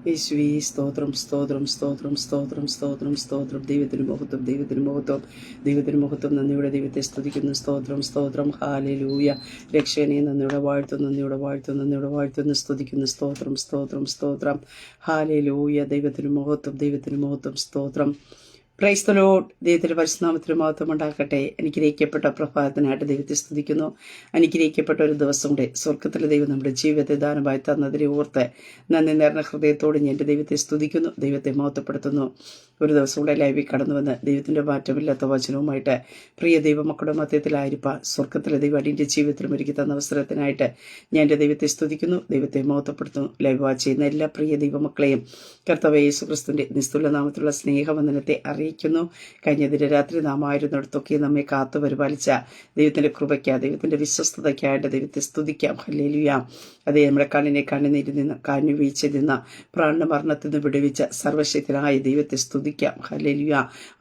യേശുവേ സ്തോത്രം സ്തോത്രം സ്തോത്രം സ്തോത്രം സ്തോത്രം സ്തോത്രം. ദൈവത്തിന് മഹത്വം, ദൈവത്തിന് മഹത്വം, ദൈവത്തിന് മഹത്വം. നന്ദിയുടെ ദൈവത്തെ സ്തുതിക്കുന്നു. സ്തോത്രം സ്തോത്രം. ഹല്ലേലൂയ. രക്ഷകനെ നന്ദിയുടെ വാഴ്ത്തുന്നു, നന്ദിയുടെ വാഴ്ത്തുന്നു, നന്ദിയുടെ വാഴ്ത്തുന്നു, സ്തുതിക്കുന്നു. സ്തോത്രം സ്തോത്രം സ്തോത്രം. ഹല്ലേലൂയ. ദൈവത്തിന് മഹത്വം, ദൈവത്തിന് മഹത്വം. സ്തോത്രം. Praise the Lord. ദൈവത്തിന്റെ പരിശുദ്ധനാമത്തിന് മഹത്വം ഉണ്ടാകട്ടെ. അനുഗ്രഹിക്കപ്പെട്ട പ്രഭാതത്തിനായിട്ട് ദൈവത്തെ സ്തുതിക്കുന്നു. അനുഗ്രഹിക്കപ്പെട്ട ഒരു ദിവസം കൂടെ സ്വർഗത്തിലെ ദൈവം നമ്മുടെ ജീവിതത്തെ ദാനമായി തന്നതിനെ ഓർത്ത് നന്ദി നിറഞ്ഞ ഹൃദയത്തോടെ ഞാൻ എൻ്റെ ദൈവത്തെ സ്തുതിക്കുന്നു, ദൈവത്തെ മഹത്വപ്പെടുത്തുന്നു. ഒരു ദിവസം കൂടെ ലൈവിൽ കടന്നു വന്ന് ദൈവത്തിന്റെ മാറ്റമില്ലാത്ത വചനവുമായിട്ട് പ്രിയ ദൈവമക്കളുടെ മധ്യത്തിലായിരിക്കാൻ സ്വർഗത്തിലെ ദൈവം അടിൻ്റെ ജീവിതത്തിലും ഒരുക്കി തന്ന അവസരത്തിനായിട്ട് ഞാൻ എൻ്റെ ദൈവത്തെ സ്തുതിക്കുന്നു, ദൈവത്തെ മഹത്വപ്പെടുത്തുന്നു. ലൈവ് വാച്ച് ചെയ്യുന്ന എല്ലാ പ്രിയ ദൈവമക്കളെയും കർത്താവ് യേശു ക്രിസ്തുവിന്റെ നിസ്തുല നാമത്തിലുള്ള സ്നേഹവന്ദനത്തെ അറിയിക്കുന്നു. കഴിഞ്ഞ ദിനരാത്രി നാം ആയിരുന്നിടത്തൊക്കെ നമ്മെ കാത്തു പരിപാലിച്ച ദൈവത്തിന്റെ കൃപയ്ക്ക്, ദൈവത്തിന്റെ വിശ്വസ്തതയ്ക്കായിട്ട് ദൈവത്തെ സ്തുതിക്കാം. ഹല്ലേലൂയ. അതേ, നമ്മുടെ കണ്ണിനെ കണ്ണുനീരിൽ നിന്ന്, കാഞ്ഞു വീഴ്ചയിൽ നിന്ന്, പ്രാണമരണത്തിൽ നിന്ന് വിടുവിച്ച സർവശക്തനായ ദൈവത്തെ സ്തുതിക്കാം. ഹല്ലേലൂയ.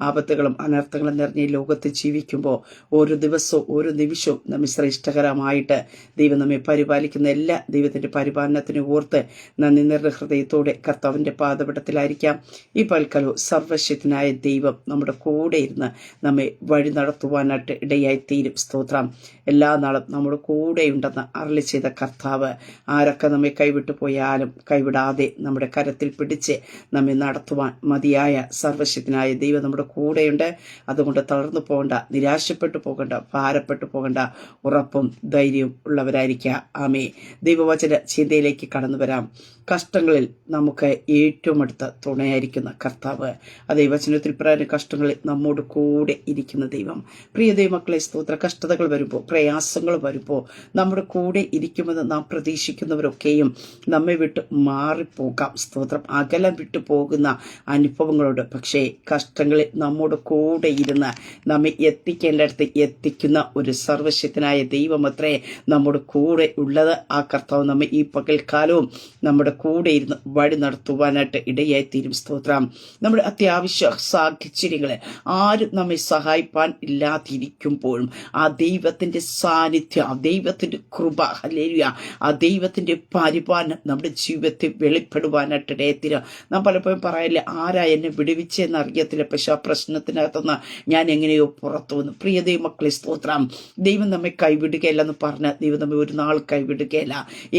ആപത്തുകളും അനർത്ഥങ്ങളും നിറഞ്ഞ ഈ ലോകത്ത് ജീവിക്കുമ്പോൾ ഓരോ ദിവസവും ഓരോ നിമിഷവും നമ്മെ ശ്രേഷ്ഠകരമായിട്ട് ദൈവം നമ്മെ പരിപാലിക്കുന്ന എല്ലാ ദൈവത്തിന്റെ പരിപാലനത്തിന് ഓർത്ത് നന്ദി നിറഞ്ഞ ഹൃദയത്തോടെ കർത്താവിന്റെ പാദപീഠത്തിലായിരിക്കാം. ഈ പൽക്കാലവും സർവശക്തനായ ദൈവം നമ്മുടെ കൂടെ ഇരുന്ന് നമ്മെ വഴി നടത്തുവാനായിട്ട് ഇടയായി തീരും. സ്തോത്രം. എല്ലാ നാളും നമ്മുടെ കൂടെയുണ്ടെന്ന് അരുളി ചെയ്ത കർത്താവ് ആരൊക്കെ നമ്മെ കൈവിട്ടു പോയാലും കൈവിടാതെ നമ്മുടെ കരത്തിൽ പിടിച്ച് നമ്മെ നടത്തുവാൻ മതിയായ സർവശക്തനായ ദൈവം നമ്മുടെ കൂടെയുണ്ട്. അതുകൊണ്ട് തളർന്നു പോകണ്ട, നിരാശപ്പെട്ടു പോകണ്ട, ഭാരപ്പെട്ടു പോകണ്ട, ഉറപ്പും ധൈര്യവും ഉള്ളവരായിരിക്കുക. ആമേ. ദൈവവചന ചിന്തയിലേക്ക് കടന്നു വരാം. കഷ്ടങ്ങളിൽ നമുക്ക് ഏറ്റവും അടുത്ത തുണയായിരിക്കുന്ന കർത്താവ്, അതേ വചനത്തിൽ പറയാൻ കഷ്ടങ്ങളിൽ നമ്മോട് കൂടെ ഇരിക്കുന്ന ദൈവം. പ്രിയ ദൈവമക്കളെ, സ്തോത്ര. കഷ്ടതകൾ വരുമ്പോൾ, പ്രയാസങ്ങൾ വരുമ്പോൾ നമ്മുടെ കൂടെ ഇരിക്കുമെന്ന് നാം പ്രതീക്ഷിക്കുന്നവരൊക്കെയും നമ്മെ വിട്ട് മാറിപ്പോകാം. സ്തോത്രം. അകലം വിട്ടു പോകുന്ന അനുഭവങ്ങളുണ്ട്. പക്ഷേ കഷ്ടങ്ങളിൽ നമ്മോട് കൂടെ ഇരുന്ന് നമ്മെ എത്തിക്കേണ്ടടുത്ത് എത്തിക്കുന്ന ഒരു സർവശക്തനായ ദൈവമത്രേ നമ്മുടെ കൂടെ ഉള്ളത്. ആ കർത്താവ് നമ്മെ ഈ പകൽക്കാലവും നമ്മുടെ കൂടെ ഇരുന്ന് വഴി നടത്തുവാനായിട്ട് ഇടയായി തീരും. സ്തോത്രം. നമ്മുടെ അത്യാവശ്യ സാഹചര്യങ്ങളെ ആരും നമ്മെ സഹായിപ്പാൻ ഇല്ലാതിരിക്കുമ്പോഴും ആ ദൈവത്തിന്റെ സാന്നിധ്യം, ആ ദൈവത്തിന്റെ കൃപ, ഹല്ലേലൂയ, ആ ദൈവത്തിന്റെ പരിപാലനം നമ്മുടെ ജീവിതത്തിൽ വെളിപ്പെടുവാനായിട്ട് ഇടയത്തില്ല. നാം പലപ്പോഴും പറയില്ല, ആരാ എന്നെ വിടുവിച്ചെന്ന് അറിയത്തില്ല, പക്ഷെ ആ പ്രശ്നത്തിനകത്തുനിന്ന് ഞാൻ എങ്ങനെയോ പുറത്തു വന്നു. പ്രിയ ദൈവമക്കളെ, സ്തോത്രം. ദൈവം നമ്മെ കൈവിടുകയില്ല എന്ന് പറഞ്ഞ ദൈവം നമ്മെ ഒരു നാൾ കൈവിടുകയില്ല.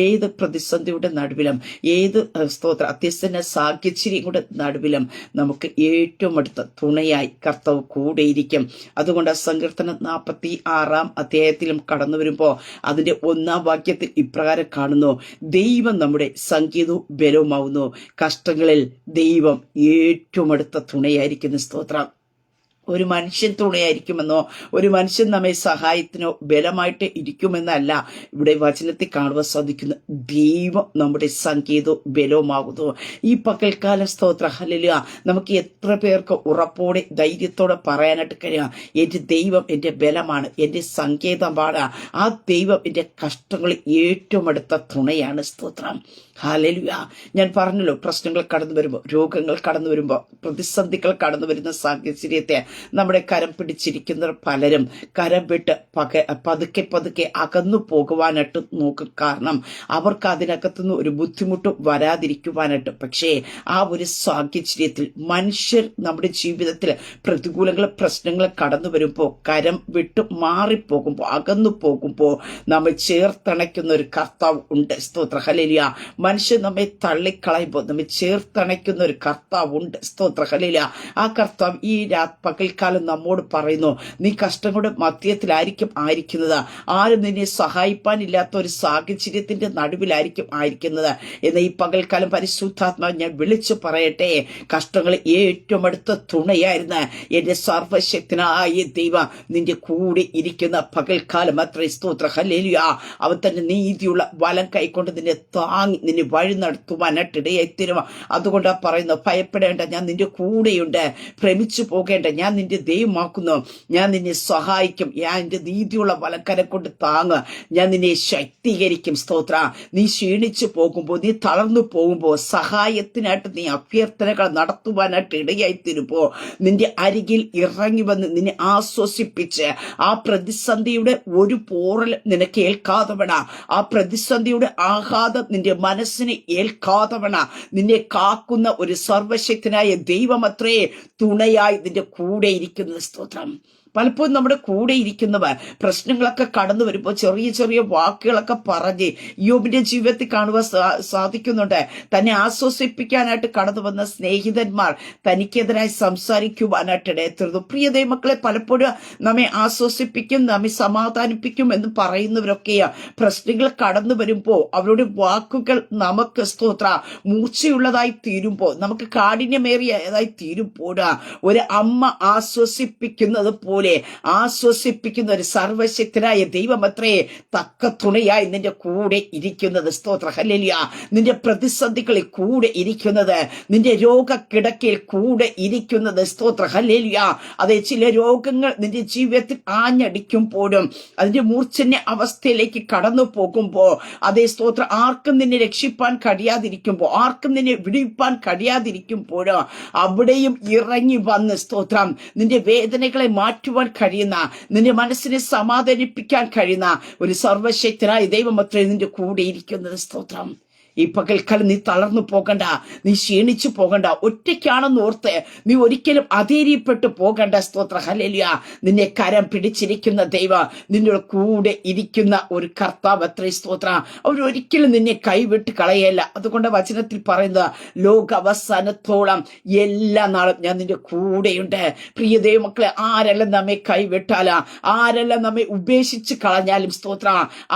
ഏത് പ്രതിസന്ധിയുടെ നടുവിലും, ഏത് സ്തോത്ര അത്യസ്തന സാഹചര്യങ്ങളുടെ നടുവിലും നമുക്ക് ഏറ്റവും അടുത്ത തുണയായി കർത്താവ് കൂടെയിരിക്കും. അതുകൊണ്ട് സങ്കീർത്തനം 46 അധ്യായത്തിലും കടന്നു വരുമ്പോൾ അതിന്റെ 1-ാം വാക്യത്തിൽ ഇപ്രകാരം കാണുന്നു: ദൈവം നമ്മുടെ സംഗീതവും ബലവുമാവുന്നു. കഷ്ടങ്ങളിൽ ദൈവം ഏറ്റവും അടുത്ത തുണയായിരിക്കുന്നു. സ്തോത്രം. ഒരു മനുഷ്യൻ തുണയായിരിക്കുമെന്നോ ഒരു മനുഷ്യൻ നമ്മെ സഹായത്തിനോ ബലമായിട്ട് ഇരിക്കുമെന്നല്ല ഇവിടെ വചനത്തിൽ കാണുവാൻ സാധിക്കുന്നു. ദൈവം നമ്മുടെ സംഗീതവും ബലവുമാകുന്നു. ഈ പകൽക്കാലം, സ്തോത്ര, ഹല്ലേലൂയ, നമുക്ക് എത്ര പേർക്ക് ഉറപ്പോടെ ധൈര്യത്തോടെ പറയാനായിട്ട് കഴിയാം, എൻ്റെ ദൈവം എൻ്റെ ബലമാണ്, എൻ്റെ സങ്കേതമാണ്. ആ ദൈവം എൻ്റെ കഷ്ടങ്ങളിൽ ഏറ്റവും അടുത്ത തുണയാണ്. സ്തോത്രം. ഹല്ലേലൂയ. ഞാൻ പറഞ്ഞല്ലോ, പ്രശ്നങ്ങൾ കടന്നു വരുമ്പോൾ, രോഗങ്ങൾ കടന്നു വരുമ്പോൾ, പ്രതിസന്ധികൾ കടന്നു വരുന്ന സാഹചര്യത്തെ നമ്മുടെ കരം പിടിച്ചിരിക്കുന്നവർ പലരും കരം വിട്ട് പതുക്കെ പതുക്കെ അകന്നു പോകുവാനായിട്ട് നോക്കും. കാരണം അവർക്ക് അതിനകത്തുനിന്ന് ഒരു ബുദ്ധിമുട്ട് വരാതിരിക്കുവാനായിട്ട്. പക്ഷേ ആ ഒരു സാഹചര്യത്തിൽ മനുഷ്യർ നമ്മുടെ ജീവിതത്തിൽ പ്രതികൂലങ്ങൾ, പ്രശ്നങ്ങൾ കടന്നു വരുമ്പോൾ, കരം വിട്ട് മാറിപ്പോകുമ്പോൾ, അകന്നു പോകുമ്പോൾ നമ്മൾ ചേർത്തണയ്ക്കുന്ന ഒരു കർത്താവ് ഉണ്ട്. സ്തോത്ര. ഹല്ലേലൂയ. മനുഷ്യൻ നമ്മെ തള്ളിക്കളയുമ്പോൾ നമ്മെ ചേർത്തണയ്ക്കുന്ന ഒരു കർത്താവ് ഉണ്ട്. സ്തോത്ര. ഹല്ലേലൂയ. ആ കർത്താവ് ഈ പകൽക്കാലം നമ്മോട് പറയുന്നു, നീ കഷ്ടങ്ങളുടെ മധ്യത്തിലായിരിക്കും ആയിരിക്കുന്നത്, ആരും നിന്നെ സഹായിപ്പാനില്ലാത്ത ഒരു സാഹചര്യത്തിന്റെ നടുവിലായിരിക്കും ആയിരിക്കുന്നത് എന്ന് ഈ പകൽക്കാലം പരിശുദ്ധാത്മാവ് ഞാൻ വിളിച്ചു പറയട്ടെ. കഷ്ടങ്ങളിൽ ഏറ്റവും അടുത്ത തുണയായിരുന്ന എന്റെ സർവശക്തനായ ദൈവം നിന്റെ കൂടെ ഇരിക്കുന്ന പകൽക്കാലം അത്രേ. സ്തോത്ര. ഹല്ലേലൂയ. അവൻ തന്നെ നീതിയുള്ള വലം കൈക്കൊണ്ട് നിന്നെ താങ്ങി നിന്നെ വഴി നടത്തുവാനായിട്ട് ഇടയായി തരും. അതുകൊണ്ടാ പറയുന്നു, ഭയപ്പെടേണ്ട, ഞാൻ നിന്റെ കൂടെയുണ്ട്. ഭ്രമിച്ചു പോകേണ്ട, ഞാൻ നിന്റെ ദൈവമാക്കുന്നു, ഞാൻ നിന്നെ സഹായിക്കും, ഞാൻ എന്റെ നീതിയുള്ള വലക്കരം കൊണ്ട് താങ്ങുക, ഞാൻ നിന്നെ ശക്തീകരിക്കും. സ്തോത്ര. നീ ക്ഷീണിച്ചു പോകുമ്പോൾ, നീ തളർന്നു പോകുമ്പോൾ, സഹായത്തിനായിട്ട് നീ അഭ്യർത്ഥനകൾ നടത്തുവാനായിട്ട് ഇടയായിത്തീരുമ്പോ നിന്റെ അരികിൽ ഇറങ്ങി വന്ന് നിന്നെ ആശ്വസിപ്പിച്ച് ആ പ്രതിസന്ധിയുടെ ഒരു പോറൽ നിനക്ക് ഏൽക്കാതവണ, ആ പ്രതിസന്ധിയുടെ ആഘാതം നിന്റെ മനസ്സിന് ഏൽക്കാതവണ നിന്നെ കാക്കുന്ന ഒരു സർവശക്തനായ ദൈവമത്രേ തുണയായി നിന്റെ കൂടെ ഇരിക്കുന്നത്. സ്തോത്രം. പലപ്പോഴും നമ്മുടെ കൂടെ ഇരിക്കുന്നവർ പ്രശ്നങ്ങളൊക്കെ കടന്നു വരുമ്പോൾ ചെറിയ ചെറിയ വാക്കുകളൊക്കെ പറഞ്ഞ് യോബിന്റെ ജീവിതത്തിൽ കാണുവാൻ സാധിക്കുന്നുണ്ട്. തന്നെ ആശ്വസിപ്പിക്കാനായിട്ട് കടന്നു വന്ന സ്നേഹിതന്മാർ തനിക്കെതിരായി സംസാരിക്കുവാനായിട്ട് ഇടയത്തീർന്നു. പ്രിയ ദൈവമക്കളെ, പലപ്പോഴും നമ്മെ ആശ്വസിപ്പിക്കും, നമ്മെ സമാധാനിപ്പിക്കും എന്ന് പറയുന്നവരൊക്കെയാ പ്രശ്നങ്ങൾ കടന്നു വരുമ്പോൾ അവരുടെ വാക്കുകൾ നമുക്ക് സ്തോത്ര മൂർച്ചയുള്ളതായി തീരുമ്പോൾ, നമുക്ക് കാഠിന്യമേറിയതായി തീരുമ്പോൾ ഒരു അമ്മ ആശ്വസിപ്പിക്കുന്നത് പോലെ ആശ്വസിപ്പിക്കുന്ന ഒരു സർവശക്തനായ ദൈവമത്രേ തക്ക തുണയായി നിന്റെ കൂടെ ഇരിക്കുന്നത്. സ്തോത്ര. ഹല്ലേലൂയ. നിന്റെ പ്രതിസന്ധികളിൽ കൂടെ ഇരിക്കുന്നത്, നിന്റെ രോഗക്കിടക്കയിൽ കൂടെ ഇരിക്കുന്നത്. സ്തോത്ര. ഹല്ലേലൂയ. അതെ, ചില രോഗങ്ങൾ നിന്റെ ജീവിതത്തിൽ ആഞ്ഞടിക്കുമ്പോഴും അതിന്റെ മൂർച്ഛന്യ അവസ്ഥയിലേക്ക് കടന്നു പോകുമ്പോ, അതേ സ്തോത്ര, ആർക്കും നിന്നെ രക്ഷിപ്പാൻ കഴിയാതിരിക്കുമ്പോ, ആർക്കും നിന്നെ വിടിപ്പാൻ കഴിയാതിരിക്കുമ്പോഴോ അവിടെയും ഇറങ്ങി വന്ന് സ്തോത്രം നിന്റെ വേദനകളെ മാറ്റുവാൻ കഴിയുന്ന, നിന്റെ മനസ്സിനെ സമാധാനിപ്പിക്കാൻ കഴിയുന്ന ഒരു സർവശക്തനായ ദൈവമത്രേ നിന്റെ കൂടെ ഇരിക്കുന്നത്. സ്തോത്രം. ഈ പകൽക്കാലം നീ തളർന്നു പോകണ്ട, നീ ക്ഷീണിച്ചു പോകണ്ട, ഒറ്റയ്ക്കാണെന്ന് ഓർത്ത് നീ ഒരിക്കലും അധൈര്യപ്പെട്ടു പോകണ്ട. സ്തോത്ര. ഹല്ലേലൂയ. നിന്നെ കരം പിടിച്ചിരിക്കുന്ന ദൈവം, നിന്നോട് കൂടെ ഇരിക്കുന്ന ഒരു കർത്താവ് അത്രേ. സ്തോത്ര. അവരൊരിക്കലും നിന്നെ കൈവിട്ട് കളയല്ല. അതുകൊണ്ട് വചനത്തിൽ പറയുന്നത്, ലോക അവസാനത്തോളം എല്ലാ നാളും ഞാൻ നിന്റെ കൂടെയുണ്ട്. പ്രിയ ദൈവമക്കളെ, ആരെല്ലാം നമ്മെ കൈവിട്ടാല, ആരെല്ലാം നമ്മെ ഉപേക്ഷിച്ച് കളഞ്ഞാലും, സ്തോത്ര,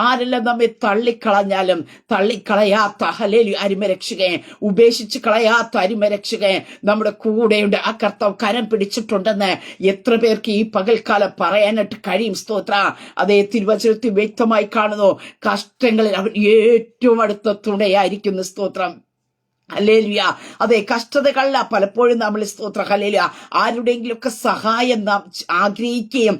ആരെല്ലാം നമ്മെ തള്ളിക്കളഞ്ഞാലും, തള്ളിക്കളയാത്ത ഹല്ലേലൂയ അരിമരക്ഷകൻ, ഉപേക്ഷിച്ച് കളയാത്ത അരിമരക്ഷകൻ നമ്മുടെ കൂടെയുണ്ട്. ആ കർത്താവ് കരം പിടിച്ചിട്ടുണ്ടെന്ന് എത്ര പേർക്ക് ഈ പകൽക്കാലം പറയാനായിട്ട് കഴിയും. സ്തോത്ര. അതേ, തിരുവചനത്തിൽ വ്യക്തമായി കാണുന്നു, കഷ്ടങ്ങളിൽ അവൻ ഏറ്റവും അടുത്ത തുണയായിരിക്കുന്നു. സ്തോത്രം. ഹല്ലേലൂയ. അതെ, കഷ്ടതകളില പലപ്പോഴും നമ്മൾ സ്തോത്ര ഹല്ലേലൂയ ആരുടെയെങ്കിലുമൊക്കെ സഹായം നാം ആഗ്രഹിക്കുകയും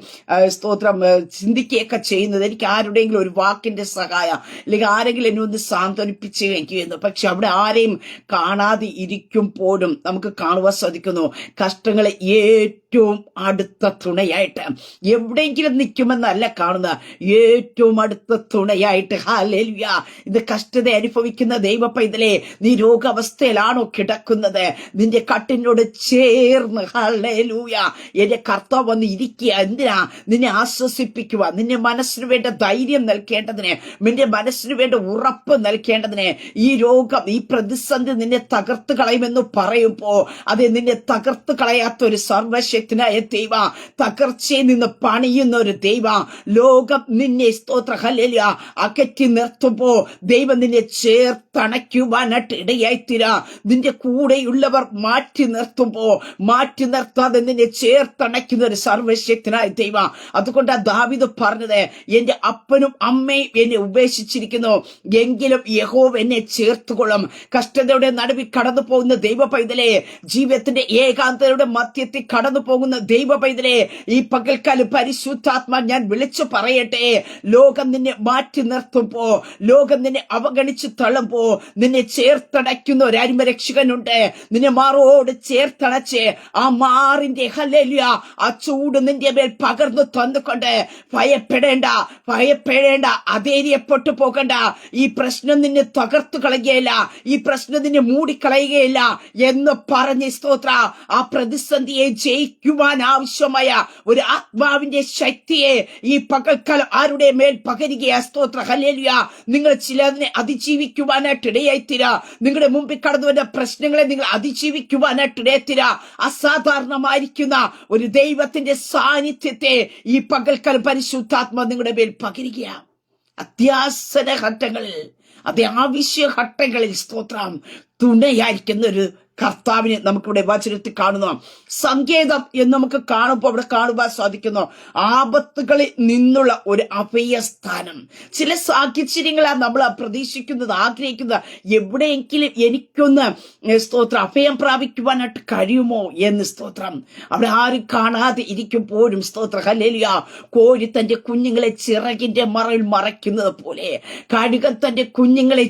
സ്തോത്രം ചിന്തിക്കുകയൊക്കെ ചെയ്യുന്നത്, എനിക്ക് ആരുടെയെങ്കിലും ഒരു വാക്കിന്റെ സഹായം, അല്ലെങ്കിൽ ആരെങ്കിലും എന്നെ ഒന്ന് സാന്ത്വനിപ്പിച്ചെന്ന്. പക്ഷെ അവിടെ ആരെയും കാണാതെ ഇരിക്കുമ്പോഴും നമുക്ക് കാണുവാൻ സാധിക്കുന്നു, കഷ്ടങ്ങളെ ഏറ്റവും അടുത്ത തുണയായിട്ട്, എവിടെയെങ്കിലും നിൽക്കുമെന്നല്ല കാണുന്നത്, ഏറ്റവും അടുത്ത തുണയായിട്ട്. ഹല്ലേലൂയ. ഇത് കഷ്ടത അനുഭവിക്കുന്ന ദൈവ പൈതലേ, നീ രോഗാവസ്ഥയിലാണോ കിടക്കുന്നത്? നിന്റെ കട്ടിനോട് ചേർന്ന് ഹല്ലേലൂയ എന്റെ കർത്താവ് വന്ന് ഇരിക്കുക. എന്തിനാ? നിന്നെ ആശ്വസിപ്പിക്കുക, നിന്റെ മനസ്സിന് വേണ്ട ധൈര്യം നൽകേണ്ടതിന്, നിന്റെ മനസ്സിന് വേണ്ട ഉറപ്പ് നൽകേണ്ടതിന്. ഈ രോഗം, ഈ പ്രതിസന്ധി നിന്നെ തകർത്ത് കളയുമെന്ന് പറയുമ്പോ, അതെ, നിന്നെ തകർത്ത് കളയാത്ത ഒരു സർവശക്തനായ ദൈവ, തകർച്ചയിൽ നിന്ന് പണിയുന്ന ഒരു ദൈവ, ലോകം നിന്നെ സ്തോത്ര ഹല്ലേലൂയ അകറ്റി നിർത്തുമ്പോ ദൈവം നിന്നെ ചേർത്തണയ്ക്കുവാനായിട്ട് ഇടയായിത്തീരാ. നിന്റെ കൂടെയുള്ളവർ മാറ്റി നിർത്തുമ്പോ മാറ്റി നിർത്താതെ നിന്നെ ചേർത്തണയ്ക്കുന്ന ഒരു സർവശക്തനായ ദൈവ. അതുകൊണ്ട് ദാവീദ് പറഞ്ഞത്, എന്റെ അപ്പനും അമ്മയും എന്നെ ഉപേക്ഷിച്ചിരിക്കുന്നു, എങ്കിലും യഹോവ എന്നെ ചേർത്തുകൊള്ളും. കഷ്ടതയുടെ നടുവിൽ കടന്നു പോകുന്ന ദൈവ പൈതലേ, ജീവിതത്തിന്റെ ഏകാന്തതയുടെ മധ്യത്തിൽ കടന്നു പോകുന്ന ദൈവ പൈതലേ, ഈ പകൽക്കാലം പരിശുദ്ധാത്മാ ഞാൻ വിളിച്ചു പറയട്ടെ, ലോകം നിന്നെ മാറ്റി നിർത്തുമ്പോ, ലോകം നിന്നെ അവഗണിച്ച് തള്ളുമ്പോ നിന്നെ ചേർത്തടയ്ക്കുന്ന ഒരു അരിമരക്ഷകനുണ്ട്. നിന്നെ മാറോട് ചേർത്തണച്ച് ആ മാറിന്റെ ഹല്ലേലൂയ ആ ചൂട് നിന്റെ മേൽ പകർന്നു തന്നുകൊണ്ട് ഭയപ്പെടേണ്ട, ഭയപ്പെടേണ്ട, അധൈര്യപ്പെട്ടു പോകണ്ട. ഈ പ്രശ്നം നിന്നെ തകർത്തു കളയുകയില്ല, ഈ പ്രശ്നം നിന്നെ മൂടിക്കളയുകയില്ല എന്ന് പറഞ്ഞ് സ്തോത്ര ആ പ്രതിസന്ധിയെ ജയിക്കുവാൻ ആവശ്യമായ ഒരു ആത്മാവിന്റെ ശക്തിയെ ഈ പകൽക്കാലം ആരുടെ മേൽ പകരികയാ. സ്തോത്ര ഹല്ലേലൂയ. നിങ്ങൾ ചിലതിനെ അതിജീവിക്കുവാനായിട്ട് ഇടയായിത്തീരാ. നിങ്ങളുടെ മുമ്പിൽ കടന്നു വരുന്ന പ്രശ്നങ്ങളെ നിങ്ങൾ അതിജീവിക്കുവാനായിട്ട് ഇടയായിത്തീരാ. അസാധാരണമായിരിക്കുന്ന ഒരു ദൈവത്തിന്റെ സാന്നിധ്യത്തെ ഈ പകൽക്കാലം പരിശുദ്ധാത്മ നിങ്ങളുടെ മേൽ പകരികയാ. അത്യാസന ഘട്ടങ്ങളിൽ, അതെ, ആവശ്യ ഘട്ടങ്ങളിൽ സ്തോത്രം തുണയായിരിക്കുന്ന ഒരു കർത്താവിനെ നമുക്കിവിടെ വചനത്തിൽ കാണുന്നു. സങ്കേതം എന്ന് നമുക്ക് കാണുമ്പോൾ അവിടെ കാണുവാൻ സാധിക്കുന്നു ആപത്തുകളിൽ നിന്നുള്ള ഒരു അഭയസ്ഥാനം. ചില സാഹചര്യങ്ങളാണ് നമ്മൾ പ്രതീക്ഷിക്കുന്നത്, ആഗ്രഹിക്കുന്നത്, എവിടെയെങ്കിലും എനിക്കൊന്ന് സ്തോത്രം അഭയം പ്രാപിക്കുവാനായിട്ട് കഴിയുമോ എന്ന്. സ്തോത്രം അവിടെ ആരും കാണാതെ ഇരിക്കുമ്പോഴും സ്തോത്രം ഹല്ലേലൂയ, കോഴി തന്റെ കുഞ്ഞുങ്ങളെ ചിറകിന്റെ മറയിൽ മറയ്ക്കുന്നത് പോലെ, കഴുകൻ തന്റെ കുഞ്ഞുങ്ങളെ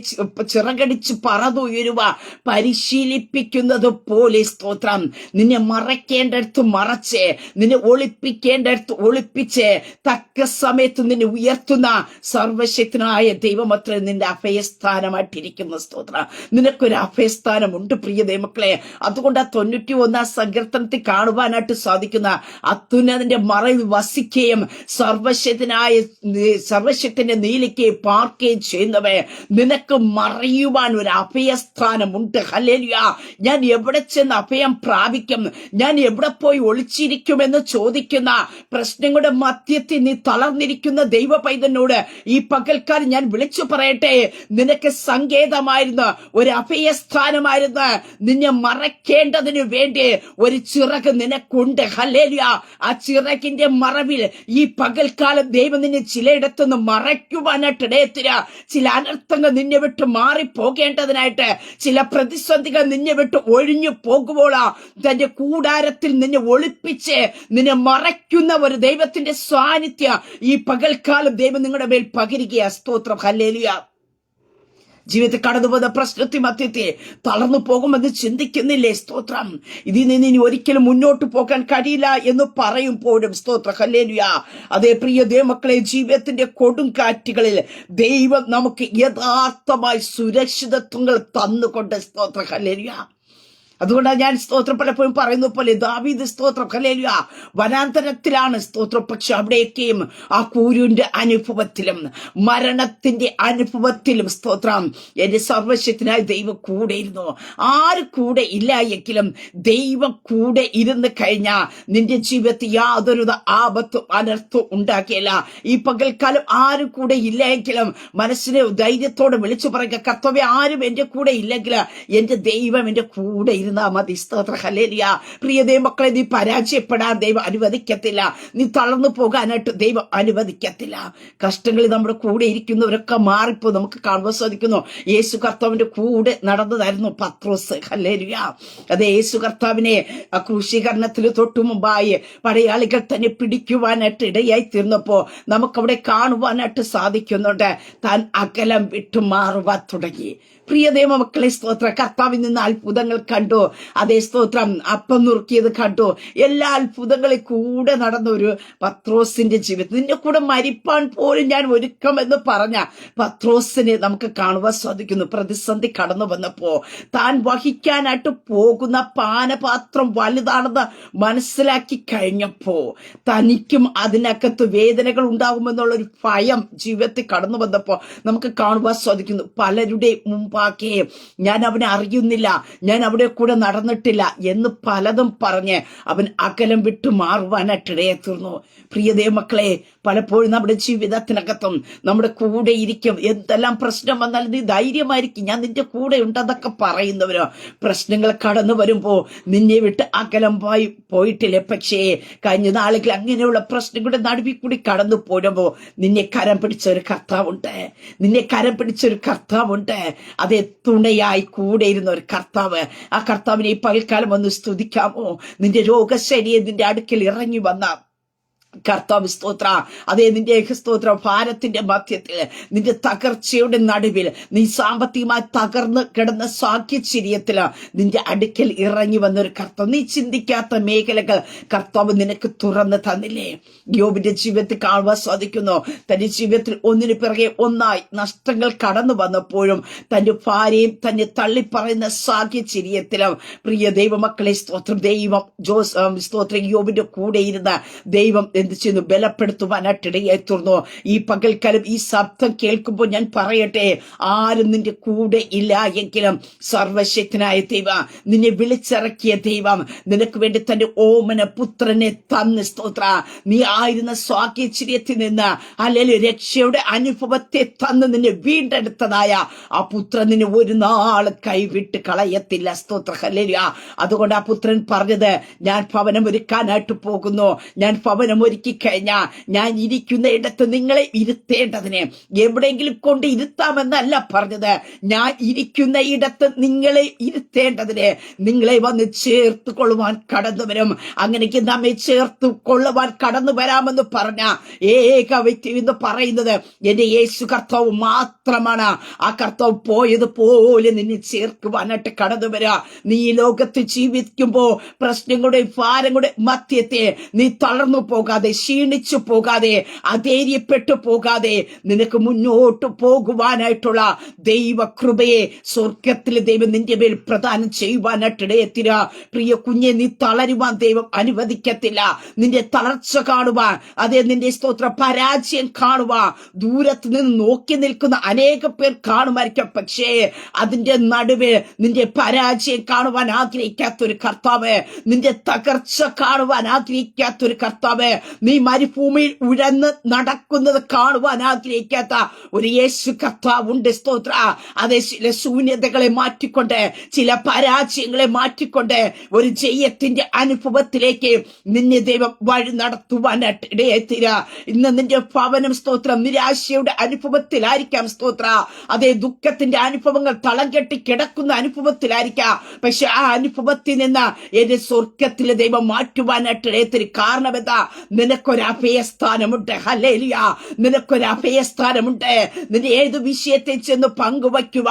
ചിറകടിച്ച് പറന്നുയരുക പരിശീലിപ്പിക്കുന്നത് പോലെ സ്തോത്രം നിന്നെ മറയ്ക്കേണ്ടടുത്ത് മറച്ച്, നിന്നെ ഒളിപ്പിക്കേണ്ടടുത്ത് ഒളിപ്പിച്ച്, തക്ക സമയത്ത് നിന്നെ ഉയർത്തുന്ന സർവശക്തനായ ദൈവമത്ര നിന്റെ അഭയസ്ഥാനമായിട്ടിരിക്കുന്ന സ്തോത്രം. നിനക്കൊരു അഭയസ്ഥാനമുണ്ട് പ്രിയ ദൈവമക്കളെ. അതുകൊണ്ട് 91 സങ്കീർത്തനത്തിൽ കാണുവാനായിട്ട് സാധിക്കുന്ന അത്യുന്നതന്റെ മറയിൽ വസിക്കുകയും സർവശക്തന്റെ നീലിക്ക് പാർക്കുകയും ചെയ്യുന്നവേ, നിനക്ക് മറയുവാൻ ഒരു അഭയസ്ഥാനമുണ്ട്. ഹല്ലേലൂയ. ഞാൻ എവിടെ ചെന്ന് അഭയം പ്രാപിക്കും, ഞാൻ എവിടെ പോയി ഒളിച്ചിരിക്കുമെന്ന് ചോദിക്കുന്ന പ്രശ്നങ്ങളുടെ മധ്യത്തിൽ നീ തളർന്നിരിക്കുന്ന ദൈവ പൈതനോട് ഈ പകൽക്കാലം ഞാൻ വിളിച്ചു പറയട്ടെ, നിനക്ക് സങ്കേതമായിരുന്ന ഒരു അഭയസ്ഥാനമായിരുന്ന നിന്നെ മറയ്ക്കേണ്ടതിന് വേണ്ടി ഒരു ചിറക് നിനക്കുണ്ട്. ഹല്ലേലൂയ. ആ ചിറകിന്റെ മറവിൽ ഈ പകൽക്കാലം ദൈവം നിന്നെ ചിലയിടത്തുനിന്ന് മറയ്ക്കുവാനായിട്ട് ഇടയത്തില്ല. ചില അനർത്ഥങ്ങൾ നിന്നെ വിട്ട് മാറിപ്പോകേണ്ടതിനായിട്ട്, ചില പ്രതിസന്ധികൾ നിന്നെ വിട്ട് ഒഴിഞ്ഞു പോകുമ്പോഴാ തന്റെ കൂടാരത്തിൽ നിന്നെ ഒളിപ്പിച്ച് നിന്നെ മറയ്ക്കുന്ന ഒരു ദൈവത്തിന്റെ സാന്നിധ്യം ഈ പകൽക്കാലം ദൈവം നിങ്ങളുടെ മേൽ പകരുകയാ. സ്തോത്രം ഹല്ലേലൂയ. ജീവിതത്തിൽ കടന്നു പോകുന്ന പ്രശ്നത്തിൽ മധ്യത്തെ തളർന്നു പോകുമെന്ന് ചിന്തിക്കുന്നില്ലേ? സ്തോത്രം. ഇതിൽ നിന്ന് ഇനി ഒരിക്കലും മുന്നോട്ട് പോകാൻ കഴിയില്ല എന്ന് പറയുമ്പോഴും സ്തോത്രം ഹല്ലേലൂയ. അതേ പ്രിയ ദൈവമക്കളെ, ജീവിതത്തിന്റെ കൊടുങ്കാറ്റുകളിൽ ദൈവം നമുക്ക് യഥാർത്ഥമായി സുരക്ഷിതത്വങ്ങൾ തന്നുകൊണ്ട് സ്തോത്രം ഹല്ലേലൂയ. അതുകൊണ്ടാണ് ഞാൻ സ്തോത്രം പലപ്പോഴും പറയുന്ന പോലെ ദാവീദ് സ്തോത്രം ഹല്ലേലൂയ വനാന്തരത്തിലാണ് സ്തോത്രം, പക്ഷെ അവിടെയൊക്കെയും ആ കൂരിന്റെ അനുഭവത്തിലും മരണത്തിന്റെ അനുഭവത്തിലും സ്തോത്രം എന്റെ സർവശക്തനായ ദൈവം കൂടെ ഇരുന്നു. ആര് കൂടെ ഇല്ല എങ്കിലും ദൈവം കൂടെ ഇരുന്ന് കഴിഞ്ഞാൽ നിന്റെ ജീവിതത്തിൽ യാതൊരു ആപത്തും അനർത്ഥവും ഉണ്ടാക്കിയല്ല. ഈ പകൽക്കാലം ആരും കൂടെ ഇല്ല എങ്കിലും മനസ്സിനെ ധൈര്യത്തോടെ വിളിച്ചു പറയുക, കർത്താവേ, ആരും എന്റെ കൂടെ ഇല്ലെങ്കിൽ എന്റെ ദൈവം എന്റെ കൂടെ മതി. സ്തോത്ര ഹല്ലേലൂയ. പ്രിയ ദൈവമക്കളെ, നീ പരാജയപ്പെടാൻ ദൈവം അനുവദിക്കത്തില്ല. നീ തളർന്നു പോകാനായിട്ട് ദൈവം അനുവദിക്കത്തില്ല. കഷ്ടങ്ങളിൽ നമ്മുടെ കൂടെ ഇരിക്കുന്നവരൊക്കെ മാറിപ്പോ നമുക്ക് കാണുവാൻ സാധിക്കുന്നു. യേശു കർത്താവിന്റെ കൂടെ നടന്നതായിരുന്നു പത്രോസ്. ഹല്ലേലൂയ. അതെ, യേശു കർത്താവിനെ ആ ക്രൂശീകരണത്തിൽ തൊട്ടു മുമ്പായി പടയാളികൾ തന്നെ പിടിക്കുവാനായിട്ട് ഇടയായി തീർന്നപ്പോ നമുക്കവിടെ കാണുവാനായിട്ട് സാധിക്കുന്നുണ്ട്. താൻ അകലം വിട്ടു മാറുവാൻ തുടങ്ങി. പ്രിയ ദൈവമക്കളെ, സ്തോത്ര കർത്താവിൽ നിന്ന് അത്ഭുതങ്ങൾ കണ്ടു. അതേ സ്തോത്രം, അപ്പം നുറുക്കിയത് കണ്ടു. എല്ലാ അത്ഭുതങ്ങളിൽ കൂടെ നടന്ന ഒരു പത്രോസിന്റെ ജീവിതം, നിന്റെ കൂടെ മരിപ്പാൻ പോലും ഞാൻ ഒരുക്കമെന്ന് പറഞ്ഞ പത്രോസിനെ നമുക്ക് കാണുവാൻ സാധിക്കുന്നു. പ്രതിസന്ധി കടന്നു വന്നപ്പോ താൻ വഹിക്കാനായിട്ട് പോകുന്ന പാനപാത്രം വലുതാണെന്ന് മനസ്സിലാക്കി കഴിഞ്ഞപ്പോ തനിക്കും അതിനകത്ത് വേദനകൾ ഉണ്ടാകുമെന്നുള്ളൊരു ഭയം ജീവിതത്തിൽ കടന്നു വന്നപ്പോ നമുക്ക് കാണുവാൻ സാധിക്കുന്നു. പലരുടെ മുമ്പാകെ ഞാൻ അവനെ അറിയുന്നില്ല, ഞാൻ അവിടെ കൂടെ നടന്നിട്ടില്ല എന്ന് പലതും പറഞ്ഞ് അവൻ അകലം വിട്ടു മാറുവാനായിട്ടിടയെ തീർന്നു. പ്രിയ ദൈവമക്കളെ, പലപ്പോഴും നമ്മുടെ ജീവിതത്തിനകത്തും നമ്മുടെ കൂടെ ഇരിക്കും. എന്തെല്ലാം പ്രശ്നം വന്നാലും നീ ധൈര്യമായിരിക്കും, ഞാൻ നിന്റെ കൂടെ ഉണ്ടെന്നൊക്കെ പറയുന്നവരോ പ്രശ്നങ്ങൾ കടന്നു വരുമ്പോ നിന്നെ വിട്ട് അകലം പോയിട്ടില്ലേ. പക്ഷേ കഴിഞ്ഞ നാളുകൾ അങ്ങനെയുള്ള പ്രശ്നങ്ങളുടെ നടുവിൽ കൂടി കടന്നു പോരുമ്പോ നിന്നെ കരം പിടിച്ച ഒരു കർത്താവുണ്ട്, നിന്നെ കരം പിടിച്ച ഒരു കർത്താവുണ്ട്. അതേ, തുണയായി കൂടെ ഇരുന്ന ഒരു കർത്താവ്. ആ കർത്താവിനെ ഈ പകൽക്കാലം ഒന്ന് സ്തുതിക്കാമോ? നിന്റെ രോഗശൈലിയെ നിന്റെ അടുക്കൽ ഇറങ്ങി വന്ന കർത്താവ് സ്തോത്ര. അതേ, നിന്റെ സ്തോത്ര ഭാരത്തിന്റെ മധ്യത്തിൽ, നിന്റെ തകർച്ചയുടെ നടുവിൽ, നീ സാമ്പത്തികമായി തകർന്ന് കിടന്ന സാഹചര്യത്തില് നിന്റെ അടുക്കൽ ഇറങ്ങി വന്നൊരു കർത്താവ്. നീ ചിന്തിക്കാത്ത മേഖലകൾ കർത്താവ് നിനക്ക് തുറന്ന് തന്നില്ലേ? യോബിന്റെ ജീവിതത്തിൽ കാണുവാൻ സാധിക്കുന്നു. തന്റെ ജീവിതത്തിൽ ഒന്നിനു പിറകെ ഒന്നായി നഷ്ടങ്ങൾ കടന്നു വന്നപ്പോഴും തന്റെ ഭാര്യയും തന്നെ തള്ളിപ്പറയുന്ന സാഹചര്യത്തിലും പ്രിയ ദൈവമക്കളെ, സ്തോത്രം, ദൈവം സ്തോത്രം യോബിന്റെ കൂടെ ഇരുന്ന ദൈവം എന്ത് ചെയ്യുന്നു, ബലപ്പെടുത്തുവാനായിട്ട് ഇടയായി തീർന്നു. ഈ പകൽക്കാലം ഈ ശബ്ദം കേൾക്കുമ്പോൾ ഞാൻ പറയട്ടെ, ആരും നിന്റെ കൂടെ ഇല്ല എങ്കിലും സർവശക്തനായ ദൈവം, നിന്നെ വിളിച്ചിറക്കിയ ദൈവം നിനക്ക് വേണ്ടി തന്റെ ഓമന പുത്രനെ തന്ന് സ്തോത്ര. നീ ആയിരുന്ന സ്വാകേശ്വര്യത്തിൽ നിന്ന് അല്ലെങ്കിൽ രക്ഷയുടെ അനുഭവത്തെ തന്ന് നിന്നെ വീണ്ടെടുത്തതായ ആ പുത്രൻ നിന്നെ ഒരു നാൾ കൈവിട്ട് കളയത്തില്ല സ്തോത്ര. ഹല്ലേലൂയ. അതുകൊണ്ട് ആ പുത്രൻ പറഞ്ഞത്, ഞാൻ ഭവനം ഒരുക്കാനായിട്ട് പോകുന്നു. ഞാൻ ഭവനം ഒരുക്കി കഴിഞ്ഞാൽ ഞാൻ ഇരിക്കുന്ന ഇടത്ത് നിങ്ങളെ ഇരുത്തേണ്ടതിന്, എവിടെയെങ്കിലും കൊണ്ട് ഇരുത്താമെന്നല്ല പറഞ്ഞത്, ഞാൻ ഇരിക്കുന്ന ഇടത്ത് നിങ്ങളെ ഇരുത്തേണ്ടതിന് നിങ്ങളെ വന്ന് ചേർത്ത് കൊള്ളുവാൻ കടന്നു വരും. അങ്ങനെയൊക്കെ നമ്മെ ചേർത്ത് കൊള്ളുവാൻ കടന്നു വരാമെന്ന് പറഞ്ഞ ഏക വ്യക്തി എന്ന് പറയുന്നത് എന്റെ യേശു കർത്താവ് മാത്രമാണ്. ആ കർത്താവ് പോയതുപോലെ നിന്നെ ചേർക്കുവാനായിട്ട് കടന്നു വരിക. നീ ഈ ലോകത്ത് ജീവിക്കുമ്പോ പ്രശ്നങ്ങളുടെ ഭാരങ്ങളുടെ മധ്യത്തെ നീ തളർന്നു പോകാതെ, ക്ഷീണിച്ചു പോകാതെ, അധൈര്യപ്പെട്ടു പോകാതെ നിനക്ക് മുന്നോട്ട് പോകുവാനായിട്ടുള്ള ദൈവകൃപയെ സ്വർഗത്തിലെ ദൈവം നിന്റെ മേൽ പ്രദാനം ചെയ്യുവാനായിട്ട് ഇടയെത്തില്ല. പ്രിയ കുഞ്ഞെ, നീ തളരുവാൻ ദൈവം അനുവദിക്കത്തില്ല. നിന്റെ തളർച്ച കാണുവാൻ, അതേ നിന്റെ സ്തോത്ര പരാജയം കാണുവാൻ ദൂരത്ത് നിന്ന് നോക്കി നിൽക്കുന്ന അനേക പേർ കാണുമായിരിക്കും. പക്ഷേ അതിന്റെ നടുവ് നിന്റെ പരാജയം കാണുവാൻ ആഗ്രഹിക്കാത്തൊരു കർത്താവ്, നിന്റെ തകർച്ച കാണുവാൻ ആഗ്രഹിക്കാത്തൊരു കർത്താവ്, നീ മരുഭൂമിയിൽ ഉഴന്ന് നടക്കുന്നത് കാണുവാൻ ആഗ്രഹിക്കാത്ത ഒരു യേശു കർത്താവുണ്ട് സ്തോത്ര. അതേ ചില ശൂന്യതകളെ മാറ്റിക്കൊണ്ട്, ചില പരാജയങ്ങളെ മാറ്റിക്കൊണ്ട് ഒരു ജയത്തിന്റെ അനുഭവത്തിലേക്ക് നിന്നെ ദൈവം വഴി നടത്തുവാനായിട്ട് ഇടയെത്തില്ല. ഇന്ന് നിന്റെ ഭവനം സ്തോത്രം നിരാശയുടെ അനുഭവത്തിലായിരിക്കാം സ്തോത്ര. അതേ ദുഃഖത്തിന്റെ അനുഭവങ്ങൾ തളം കെട്ടി കിടക്കുന്ന അനുഭവത്തിലായിരിക്കാം. പക്ഷെ ആ അനുഭവത്തിൽ നിന്ന് എന്റെ സ്വർഗത്തിലെ ദൈവം മാറ്റുവാനായിട്ട് ഇടയത്തിന് കാരണം എന്താ? നിനക്കൊരു അഭയസ്ഥാനമുണ്ട്. ഹല്ലേലൂയ. നിനക്കൊരു അഭയസ്ഥാനമുണ്ട്. നിന്റെ ഏത് വിഷയത്തെ ചെന്ന് പങ്കുവയ്ക്കുക,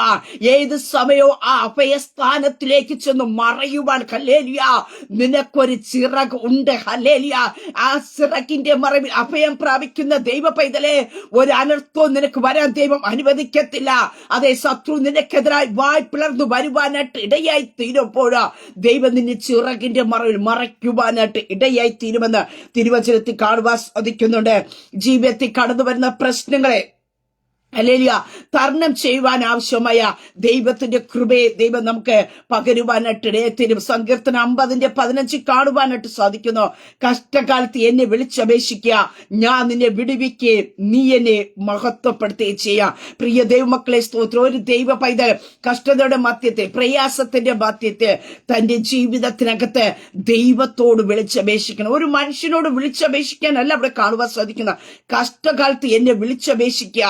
ഏത് സമയവും ആ അഭയസ്ഥാനത്തിലേക്ക് ചെന്ന് മറയുവാൻ ഹല്ലേലൂയ നിനക്കൊരു ചിറക് ഉണ്ട്. ഹല്ലേലൂയ. ആ ചിറകിന്റെ മറവിൽ അഭയം പ്രാപിക്കുന്ന ദൈവ പൈതലെ, ഒരു അനർത്ഥവും നിനക്ക് വരാൻ ദൈവം അനുവദിക്കത്തില്ല. അതേ ശത്രു നിനക്കെതിരായി വായ് പിളർന്നു വരുവാനായിട്ട് ഇടയായി തീരുമ്പോൾ ദൈവം നിന്നെ ചിറകിന്റെ മറവിൽ മറയ്ക്കുവാനായിട്ട് ഇടയായി തീരുമെന്ന് തിരുവചനത്തിൽ കാണുവാൻ സാധിക്കുന്നുണ്ട്. ജീവിതത്തിൽ കടന്നു വരുന്ന പ്രശ്നങ്ങളെ ഹല്ലേലൂയ തരണം ചെയ്യുവാൻ ആവശ്യമായ ദൈവത്തിന്റെ കൃപയെ ദൈവം നമുക്ക് പകരുവാനായിട്ട് ഇടയത്തരും. സങ്കീർത്തനം 50:15 കാണുവാനായിട്ട് സാധിക്കുന്നു. കഷ്ടകാലത്ത് എന്നെ വിളിച്ചപേക്ഷിക്കുക, ഞാൻ നിന്നെ വിടുവിക്കുകയും നീ എന്നെ മഹത്വപ്പെടുത്തുകയും ചെയ്യാം. പ്രിയ ദൈവമക്കളെ സ്തോത്രം. ഒരു ദൈവ പൈതൽ കഷ്ടതയുടെ മധ്യത്തെ, പ്രയാസത്തിന്റെ മധ്യത്തെ തന്റെ ജീവിതത്തിനകത്ത് ദൈവത്തോട് വിളിച്ചപേക്ഷിക്കണം. ഒരു മനുഷ്യനോട് വിളിച്ചപേക്ഷിക്കാനല്ല അവിടെ കാണുവാൻ സാധിക്കുന്ന. കഷ്ടകാലത്ത് എന്നെ വിളിച്ചപേക്ഷിക്കുക,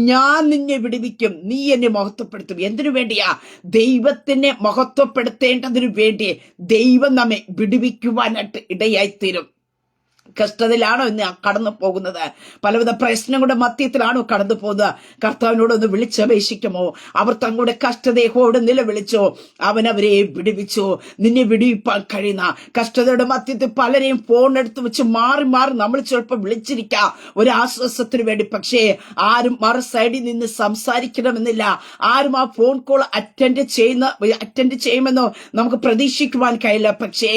ഞാൻ നിന്നെ വിടുവിക്കും, നീ എന്നെ മഹത്വപ്പെടുത്തും. എന്തിനു വേണ്ടിയാ? ദൈവത്തിനെ മഹത്വപ്പെടുത്തേണ്ടതിനു വേണ്ടി ദൈവം നമ്മെ വിടുവിക്കുവാനായിട്ട് ഇടയായിത്തീരും. കഷ്ടതയിലാണോ ഇന്ന് കടന്നു പോകുന്നത്? പലവിധ പ്രശ്നങ്ങളുടെ മധ്യത്തിലാണോ കടന്നു പോകുന്നത്? കർത്താവിനോടൊന്ന് വിളിച്ചപേക്ഷിക്കുമോ? അവർ തങ്ങളുടെ കഷ്ടതയോട് നിലവിളിച്ചോ, അവൻ അവരെ വിടുവിച്ചു. നിന്നെ വിടുവിപ്പാൻ കഴിയുന്ന കഷ്ടതയുടെ മധ്യത്തിൽ പലരെയും ഫോണെടുത്ത് വെച്ച് മാറി മാറി നമ്മൾ ചിലപ്പോൾ വിളിച്ചിരിക്കാം ഒരു ആശ്വാസത്തിന് വേണ്ടി. പക്ഷേ ആരും മറു സൈഡിൽ നിന്ന് സംസാരിക്കണമെന്നില്ല. ആരും ആ ഫോൺ കോൾ അറ്റൻഡ് ചെയ്യുമെന്നോ നമുക്ക് പ്രതീക്ഷിക്കുവാൻ കഴിയില്ല. പക്ഷേ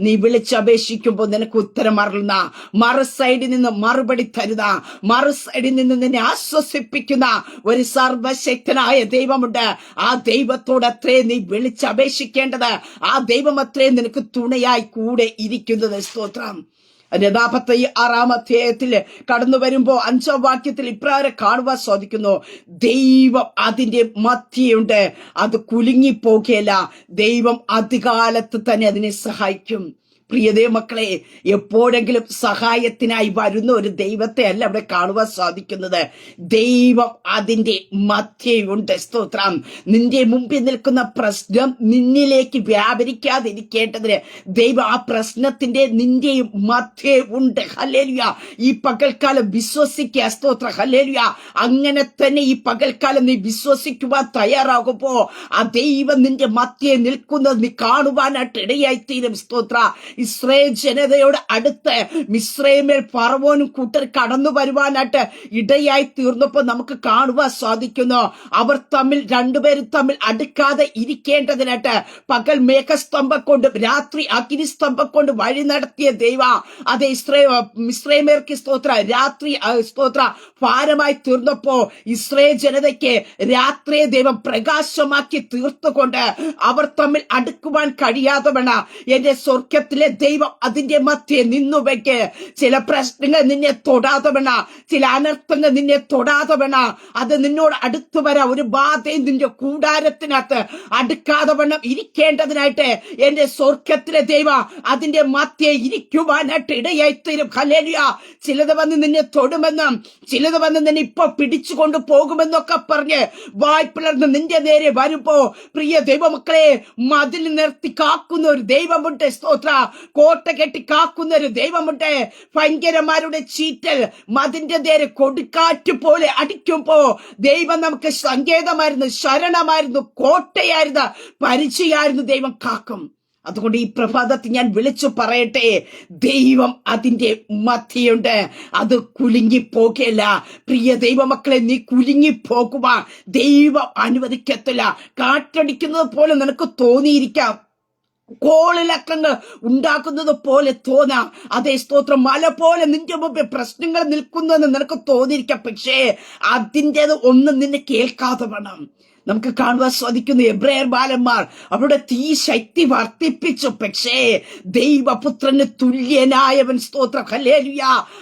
നീ വിളിച്ചപേക്ഷിക്കുമ്പോൾ നിനക്ക് ഉത്തരം അറിയുന്ന, മറു സൈഡിൽ നിന്ന് മറുപടി തരുന്ന, മറു സൈഡിൽ നിന്ന് നിന്നെ ആശ്വസിപ്പിക്കുന്ന ഒരു സർവശക്തനായ ദൈവമുണ്ട്. ആ ദൈവത്തോട് അത്രേ നീ വിളിച്ചപേക്ഷിക്കേണ്ടത്. ആ ദൈവം അത്രേ നിനക്ക് തുണയായി കൂടെ ഇരിക്കുന്നത്. സ്തോത്രം. 46 കടന്നു വരുമ്പോ 5 വാക്യത്തിൽ ഇപ്രകാരം കാണുവാൻ സാധിക്കുന്നു. ദൈവം അതിന്റെ മധ്യയുണ്ട്, അത് കുലുങ്ങിപ്പോകയില്ല. ദൈവം അധികാലത്ത് തന്നെ അതിനെ സഹായിക്കും. പ്രിയതേ മക്കളെ, എപ്പോഴെങ്കിലും സഹായത്തിനായി വരുന്ന ഒരു ദൈവത്തെ അല്ല അവിടെ കാണുവാൻ സാധിക്കുന്നത്. ദൈവം അതിന്റെ മധ്യയുണ്ട്. സ്തോത്രം. നിന്റെ മുമ്പിൽ നിൽക്കുന്ന പ്രശ്നം നിന്നിലേക്ക് വ്യാപരിക്കാതിരിക്കേണ്ടതിന് ദൈവം ആ പ്രശ്നത്തിന്റെ നിന്റെയും മധ്യേ ഉണ്ട്. ഹല്ലേലൂയ. ഈ പകൽക്കാലം വിശ്വസിക്കുക. സ്തോത്ര. ഹല്ലേലൂയ. അങ്ങനെ തന്നെ ഈ പകൽക്കാലം നീ വിശ്വസിക്കുവാൻ തയ്യാറാകുമ്പോ ആ ദൈവം നിന്റെ മധ്യേ നിൽക്കുന്നത് നീ കാണുവാനായിട്ട് ഇടയായിത്തീരും. സ്തോത്ര. ഇസ്രായേൽ ജനതയോട് അടുത്ത് മിസ്രൈമിൽ ഫറവോനും കൂട്ടർ കടന്നു വരുവാനായിട്ട് ഇടയായി തീർന്നപ്പോൾ നമുക്ക് കാണുവാൻ സാധിക്കുന്നു. അവർ തമ്മിൽ രണ്ടുപേരും തമ്മിൽ അടുക്കാതെ ഇരിക്കേണ്ടതിനായിട്ട് പകൽ മേഘസ്തംഭം കൊണ്ടും രാത്രി അഗ്നിസ്തംഭം കൊണ്ട് വഴി നടത്തിയ ദൈവ അതെ മിസ്രൈമേർക്ക് സ്തോത്ര രാത്രി സ്തോത്ര ഭാരമായി തീർന്നപ്പോ ഇസ്രായേൽ ജനതയ്ക്ക് രാത്രിയെ ദൈവം പ്രകാശമാക്കി തീർത്തുകൊണ്ട് അവർ തമ്മിൽ അടുക്കുവാൻ കഴിയാതെ വേണ എന്റെ സ്വർഗത്തിലെ ദൈവം അതിന്റെ മധ്യേ നിന്നുവയ്ക്ക്. ചില പ്രശ്നങ്ങൾ നിന്നെ തൊടാതെ വേണ, ചില അനർത്ഥങ്ങൾ നിന്നെ തൊടാതെ വേണ, അത് നിന്നോട് അടുത്തു വരാ. ഒരു ബാധയും നിന്റെ കൂടാരത്തിനകത്ത് അടുക്കാതെ വണ്ണം ഇരിക്കേണ്ടതിനായിട്ട് എന്റെ സ്വർഗത്തിലെ ദൈവം അതിന്റെ മധ്യേ ഇരിക്കുവാനായിട്ട് ഇടയായിത്തീരും. ഹല്ലേലൂയ. ചിലത് വന്ന് നിന്നെ തൊടുമെന്നും ചിലത് വന്ന് നിന്നെ ഇപ്പൊ പിടിച്ചുകൊണ്ട് പോകുമെന്നൊക്കെ പറഞ്ഞ് വായ് പിളർന്ന് നിന്റെ നേരെ വരുമ്പോ പ്രിയ ദൈവമക്കളെ, മതിൽ നിർത്തി കാക്കുന്ന ഒരു ദൈവമുണ്ട്. സ്തോത്ര. കോട്ട കെട്ടി കാക്കുന്ന ഒരു ദൈവമുണ്ട്. ഭയങ്കരമാരുടെ ചീറ്റൽ മതിന്റെ നേരെ കൊടുക്കാറ്റ് പോലെ അടിക്കുമ്പോ ദൈവം നമുക്ക് സങ്കേതമായിരുന്നു, ശരണമായിരുന്നു, കോട്ടയായിരുന്നു, പരിചയമായിരുന്നു. ദൈവം കാക്കും. അതുകൊണ്ട് ഈ പ്രഭാതത്തിൽ ഞാൻ വിളിച്ചു പറയട്ടെ, ദൈവം അതിന്റെ മധ്യയുണ്ട്. അത് കുലുങ്ങിപ്പോകയില്ല. പ്രിയ ദൈവമക്കളെ, നീ കുലുങ്ങിപ്പോകുക ദൈവം അനുവദിക്കത്തില്ല. കാറ്റടിക്കുന്നത് പോലെ നിനക്ക് തോന്നിയിരിക്കാം, കോളിളക്കങ്ങൾ ഉണ്ടാക്കുന്നത് പോലെ തോന്നാം. അതേ സ്തോത്രം. മല പോലെ നിന്റെ മുമ്പിൽ പ്രശ്നങ്ങൾ നിൽക്കുന്നെന്ന് നിനക്ക് തോന്നിയിരിക്കാം. പക്ഷേ അതിൻ്റെത് ഒന്നും നിന്നെ കേൾക്കാതെ വേണം. നമുക്ക് കാണുവാൻ സാധിക്കുന്നു എബ്രായർ ബാലന്മാർ അവരുടെ തീ ശക്തി വർദ്ധിപ്പിച്ചു. പക്ഷേ ദൈവപുത്രന് തുല്യനായവൻ സ്തോത്രം ഹല്ലേലൂയ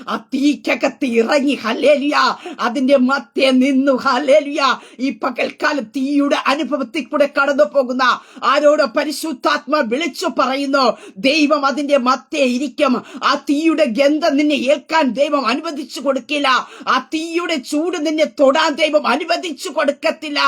ആ തീക്കകത്ത് ഇറങ്ങി ഹല്ലേലൂയ അതിന്റെ മധ്യേ നിന്നു ഹല്ലേലൂയ. ഈ പകൽക്കാലം തീയുടെ അനുഭവത്തിൽ കൂടെ കടന്നു പോകുന്ന ആരോട് പരിശുദ്ധാത്മ വിളിച്ചു പറയുന്നു, ദൈവം അതിന്റെ മധ്യേ ഇരിക്കും. ആ തീയുടെ ഗന്ധം നിന്നെ ഏൽക്കാൻ ദൈവം അനുവദിച്ചു കൊടുക്കില്ല. ആ തീയുടെ ചൂട് നിന്നെ തൊടാൻ ദൈവം അനുവദിച്ചു കൊടുക്കത്തില്ല.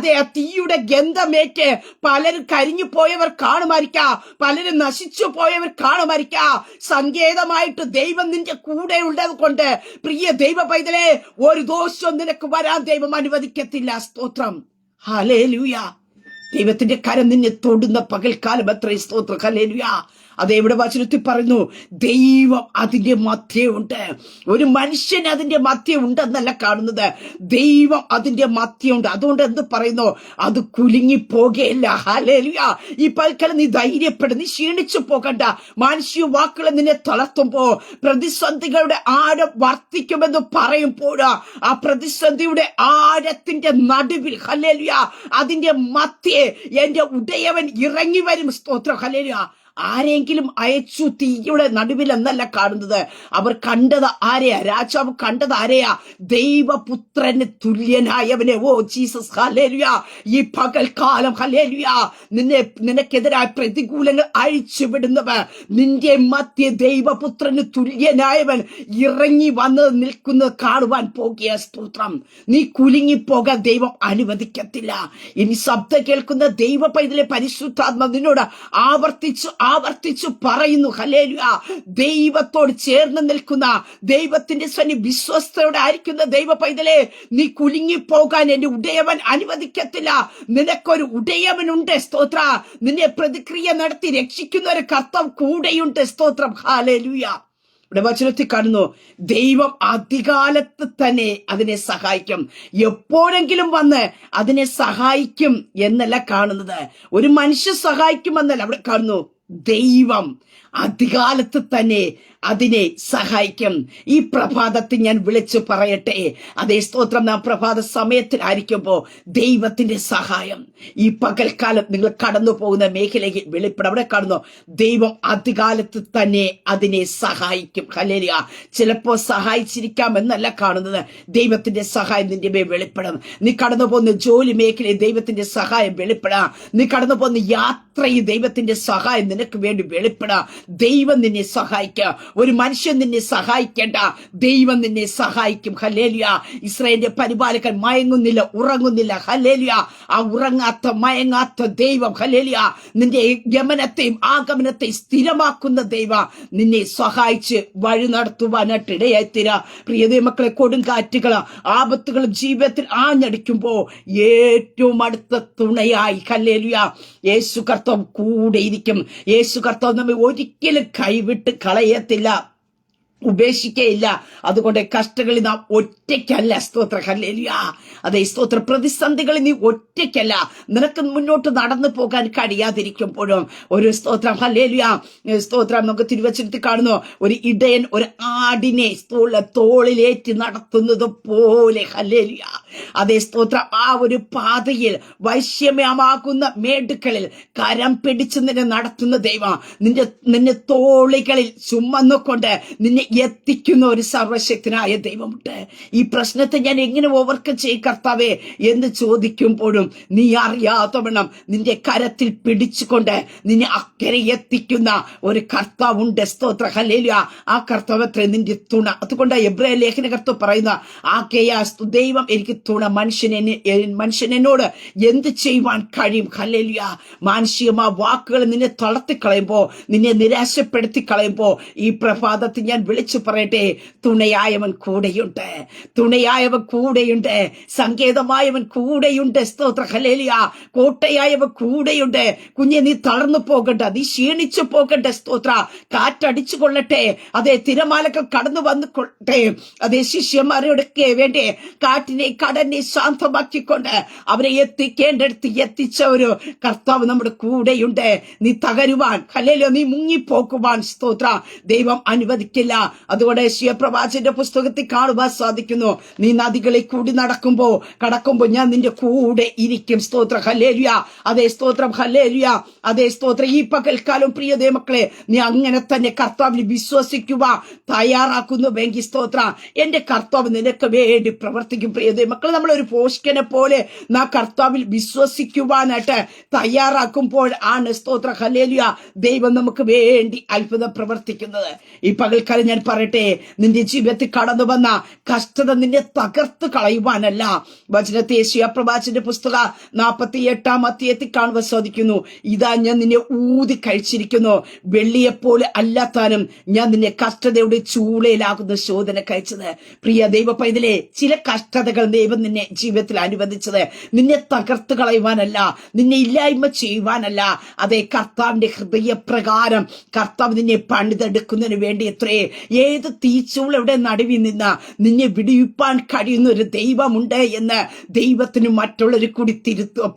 ആ തീയുടെ ഗന്ധമേറ്റ് പലരും കരിഞ്ഞു പോയവർ കാണുമായിരിക്കാം, പലരും നശിച്ചു പോയവർ കാണുമായിരിക്കാം. സങ്കേതമായിട്ട് ദൈവം നിന്റെ കൂടെ ഉള്ളത് കൊണ്ട് പ്രിയ ദൈവ പൈതലേ, ഒരു ദോഷവും നിനക്ക് വരാൻ ദൈവം അനുവദിക്കത്തില്ല. സ്തോത്രം. ഹല്ലേലൂയ. ദൈവത്തിന്റെ കരം നിന്നെ തൊടുന്ന പകൽക്കാലം എത്ര സ്തോത്രം. ഹല്ലേലൂയ. അതെവിടെ വചനത്തിൽ പറയുന്നു, ദൈവം അതിന്റെ മധ്യേ ഉണ്ട്. ഒരു മനുഷ്യൻ അതിന്റെ മധ്യേ ഉണ്ടെന്നല്ല കാണുന്നത്, ദൈവം അതിന്റെ മധ്യേ ഉണ്ട്. അതുകൊണ്ട് എന്ത് പറയുന്നു, അത് കുലുങ്ങിപ്പോകയില്ല. ഹല്ലേലൂയ. ഈ പൽക്കാലം നീ ധൈര്യപ്പെടും, നീ ക്ഷീണിച്ചു പോകണ്ട. മാനുഷിക വാക്കുകൾ നിന്നെ തളർത്തുമ്പോ, പ്രതിസന്ധികളുടെ ആഴം വർദ്ധിക്കുമെന്ന് പറയുമ്പോഴാ ആ പ്രതിസന്ധിയുടെ ആഴത്തിന്റെ നടുവിൽ ഹല്ലേലൂയ അതിന്റെ മധ്യേ എന്റെ ഉടയവൻ ഇറങ്ങി വരും. സ്തോത്രം. ഹല്ലേലൂയ. ആരെങ്കിലും അയച്ചു തീയുടെ നടുവിൽ എന്നല്ല കാണുന്നത്. അവർ കണ്ടത് ആരെയാ? രാജാവ് കണ്ടത് ആരെയാ? ദൈവപുത്രന് തുല്യനായവനെ. Oh Jesus. ഹല്ലേലൂയ. ഈ പകൽക്കാലം ഹല്ലേലൂയ നിനക്കെതിരായ പ്രതികൂലങ്ങൾ അഴിച്ചുവിടുന്നവൻ, നിന്റെ മധ്യ ദൈവപുത്രന് തുല്യനായവൻ ഇറങ്ങി വന്ന് നിൽക്കുന്നത് കാണുവാൻ പോകുക. സ്തോത്രം. നീ കുലുങ്ങിപ്പോകാൻ ദൈവം അനുവദിക്കത്തില്ല. ഇനി ശബ്ദം കേൾക്കുന്ന ദൈവ പൈതലെ പരിശുദ്ധാത്മ നിന്നോട് ആവർത്തിച്ചു പറയുന്നു ഹല്ലേലൂയ. ദൈവത്തോട് ചേർന്ന് നിൽക്കുന്ന, ദൈവത്തിന്റെ സന്നി വിശ്വസ്തയോടെ ആയിരിക്കുന്ന ദൈവ പൈതലേ, നീ കുലുങ്ങിപ്പോകാൻ എന്റെ ഉടയവൻ അനുവദിക്കത്തില്ല. നിനക്കൊരു ഉടയവനുണ്ട്. സ്തോത്ര. നിന്നെ പ്രതിക്രിയ നടത്തി രക്ഷിക്കുന്ന ഒരു കർത്താവ് കൂടെയുണ്ട്. സ്തോത്രം. ഹല്ലേലൂയ. ഇവിടെ വചനത്തിൽ കാണുന്നു, ദൈവം അധികാലത്ത് തന്നെ അതിനെ സഹായിക്കും. എപ്പോഴെങ്കിലും വന്ന് അതിനെ സഹായിക്കും എന്നല്ല കാണുന്നത്, ഒരു മനുഷ്യൻ സഹായിക്കുമെന്നല്ല അവിടെ കാണുന്നു. ദൈവം അധികാലത്ത് തന്നെ അതിനെ സഹായിക്കും. ഈ പ്രഭാതത്തിൽ ഞാൻ വിളിച്ചു പറയട്ടെ, അതേ സ്തോത്രം. നാം പ്രഭാത സമയത്തിലായിരിക്കുമ്പോ ദൈവത്തിന്റെ സഹായം ഈ പകൽക്കാലം നിങ്ങൾ കടന്നു പോകുന്ന മേഖലയ്ക്ക് വെളിപ്പെടും. അവിടെ കാണുന്നു, ദൈവം അധികാലത്ത് തന്നെ അതിനെ സഹായിക്കും. ഹല്ലേലൂയ. ചിലപ്പോ സഹായിച്ചിരിക്കാം എന്നല്ല കാണുന്നത്, ദൈവത്തിന്റെ സഹായം നിന്റെ മേൽ വെളിപ്പെടും. നീ കടന്നു പോകുന്ന ജോലി മേഖലയിൽ ദൈവത്തിന്റെ സഹായം വെളിപ്പെടാം. നീ കടന്നു പോകുന്ന യാത്രയിൽ ദൈവത്തിന്റെ സഹായം നിനക്ക് വേണ്ടി വെളിപ്പെടാം. ദൈവം നിന്നെ സഹായിക്കുക. ഒരു മനുഷ്യൻ നിന്നെ സഹായിക്കേണ്ട, ദൈവം നിന്നെ സഹായിക്കും. ഹല്ലേലൂയ. ഇസ്രായേലിന്റെ പരിപാലകൻ മയങ്ങുന്നില്ല, ഉറങ്ങുന്നില്ല. ഹല്ലേലൂയ. ആ ഉറങ്ങാത്ത മയങ്ങാത്ത ദൈവം, ഹല്ലേലൂയ, നിന്റെ ഗമനത്തെയും ആഗമനത്തെയും സ്ഥിരമാക്കുന്ന ദൈവം നിന്നെ സഹായിച്ച് വഴി നടത്തുവാനായിട്ട് ഇടയായിത്തീരാ. പ്രിയതേ മക്കളെ, കൊടുങ്കാറ്റുകൾ ആപത്തുകളും ജീവിതത്തിൽ ആഞ്ഞടിക്കുമ്പോ ഏറ്റവും അടുത്ത തുണയായി, ഹല്ലേലൂയ, യേശു കർത്താവ് കൂടെ ഇരിക്കും. യേശു കർത്താവ് നമ്മെ ഒരിക്കലും കൈവിട്ട് കളയത്തില്ല, ഉപേക്ഷിക്കയില്ല. അതുകൊണ്ട് കഷ്ടങ്ങളിൽ നാം ഒറ്റയ്ക്കല്ല. സ്തോത്ര, ഹല്ലേലൂയ. അതെ, സ്തോത്ര, പ്രതിസന്ധികളിൽ നീ ഒറ്റയ്ക്കല്ല. നിനക്ക് മുന്നോട്ട് നടന്നു പോകാൻ കഴിയാതിരിക്കുമ്പോഴും ഒരു സ്തോത്രം, ഹല്ലേലൂയ, സ്തോത്രം, നമുക്ക് തിരുവചനത്തിൽ കാണുന്നു, ഒരു ഇടയൻ ഒരു ആടിനെ തോളിലേറ്റി നടത്തുന്നത് പോലെ, ഹല്ലേലൂയ. അതേ, സ്തോത്രം, ആ ഒരു പാതയിൽ വൈഷമ്യമാകുന്ന മേടുക്കളിൽ കരം പിടിച്ച് നിന്നെ നടത്തുന്ന ദൈവം നിന്നെ തോളികളിൽ ചുമന്നുകൊണ്ട് നിന്നെ എത്തിക്കുന്ന ഒരു സർവശക്തനായ ദൈവമുണ്ട്. ഈ പ്രശ്നത്തെ ഞാൻ എങ്ങനെ ഓവർകം ചെയ്യും കർത്താവേ എന്ന് ചോദിക്കുമ്പോഴും നീ അറിയാത്തവണ്ണം നിന്റെ കരത്തിൽ പിടിച്ചുകൊണ്ട് നിന്നെ അക്കരെ എത്തിക്കുന്ന ഒരു കർത്താവുണ്ട്. സ്തോത്ര, ഹല്ലേലൂയ. ആ കർത്താവത്രേ നിന്റെ തുണ. അതുകൊണ്ട് എബ്രായ ലേഖനകർത്താവ് പറയുന്ന ആകയാ ദൈവം എനിക്ക് തുണ, മനുഷ്യൻ എന്നോട് എന്ത് ചെയ്യുവാൻ കഴിയും? ഹല്ലേലൂയ. മാനുഷികമായ വാക്കുകൾ നിന്നെ തളർത്തിക്കളയുമ്പോ, നിന്നെ നിരാശപ്പെടുത്തി കളയുമ്പോ ഈ പ്രഭാതത്തിൽ ഞാൻ വിളിച്ചു പറയട്ടെ, തുണയായവൻ കൂടെയുണ്ട്, തുണയായവൻ കൂടെയുണ്ട്, സങ്കേതമായവൻ കൂടെയുണ്ട്. സ്തോത്ര, ഹല്ലേലൂയ. കോട്ടയായവൻ കൂടെയുണ്ട്. കുഞ്ഞെ, നീ തളർന്നു പോകണ്ട, നീ ക്ഷീണിച്ചു പോകണ്ട. സ്തോത്ര, കാറ്റടിച്ചു കൊള്ളട്ടെ, അതേ, തിരമാലകൾ കടന്നു വന്നുകൊള്ളട്ടെ, അതേ, ശിഷ്യന്മാരോടൊക്കെ വേണ്ടേ കാറ്റിനെ കടലിനെ ശാന്തമാക്കിക്കൊണ്ട് അവരെ എത്തിക്കേണ്ടടുത്ത് എത്തിച്ച ഒരു കർത്താവ് നമ്മുടെ കൂടെയുണ്ട്. നീ തകരുവാൻ, ഹല്ലേലൂയ, നീ മുങ്ങിപ്പോക്കുവാൻ, സ്തോത്ര, ദൈവം അനുവദിക്കില്ല. അതുകൊണ്ട് യെശയ്യാ പുസ്തകത്തിൽ കാണുവാൻ സാധിക്കുന്നു, നീ നദികളിൽ കൂടി കടക്കുമ്പോ ഞാൻ നിന്റെ കൂടെ ഇരിക്കും. സ്തോത്ര, ഹല്ലേലൂയ. അതേ, സ്തോത്രം, ഹല്ലേലൂയ. അതേ, സ്തോത്രം, ഈ പകൽക്കാലം പ്രിയതേ മക്കളെ, നീ അങ്ങനെ തന്നെ കർത്താവിൽ വിശ്വസിക്കുക തയ്യാറാക്കുന്നുവെങ്കിൽ, സ്തോത്ര, എന്റെ കർത്താവ് നിനക്ക് വേണ്ടി പ്രവർത്തിക്കും. പ്രിയതേ മക്കളെ, നമ്മളൊരു പോഷകനെ പോലെ നാം കർത്താവിൽ വിശ്വസിക്കുവാനായിട്ട് തയ്യാറാക്കുമ്പോൾ ആണ്, സ്തോത്ര, ഹല്ലേലൂയ, ദൈവം നമുക്ക് വേണ്ടി അത്ഭുതം പ്രവർത്തിക്കുന്നത്. ഈ പകൽക്കാലം ഞാൻ പറയട്ടെ, നിന്റെ ജീവിതത്തിൽ കടന്നു വന്ന കഷ്ടത നിന്നെ തകർത്ത് കളയുവാനല്ല. വചനത്തെ യെശയ്യാ പുസ്തകം 48 അധ്യായത്തിൽ കാണുവാൻ സാധിക്കുന്നു, ഇതാ ഞാൻ നിന്നെ ഊതി കഴിച്ചിരിക്കുന്നു, വെള്ളിയെപ്പോലെ അല്ലാത്താനും ഞാൻ നിന്നെ കഷ്ടതയുടെ ചൂളയിലാകുന്ന ശോധന കഴിച്ചത്. പ്രിയ ദൈവ പൈതലേ, ചില കഷ്ടതകൾ ദൈവം നിന്നെ ജീവിതത്തിൽ അനുവദിച്ചത് നിന്നെ തകർത്ത് കളയുവാനല്ല, നിന്നെ ഇല്ലായ്മ ചെയ്യുവാനല്ല. അതേ, കർത്താവിന്റെ ഹൃദയപ്രകാരം കർത്താവ് നിന്നെ പണിതെടുക്കുന്നതിന് വേണ്ടി എത്രേ ഏത് തീച്ചൂളയുടെ നടുവിൽ നിന്ന് നിന്നെ വിടിവിപ്പാൻ കഴിയുന്ന ഒരു ദൈവമുണ്ട് എന്ന് ദൈവത്തിന് മറ്റുള്ളവരെ കൂടി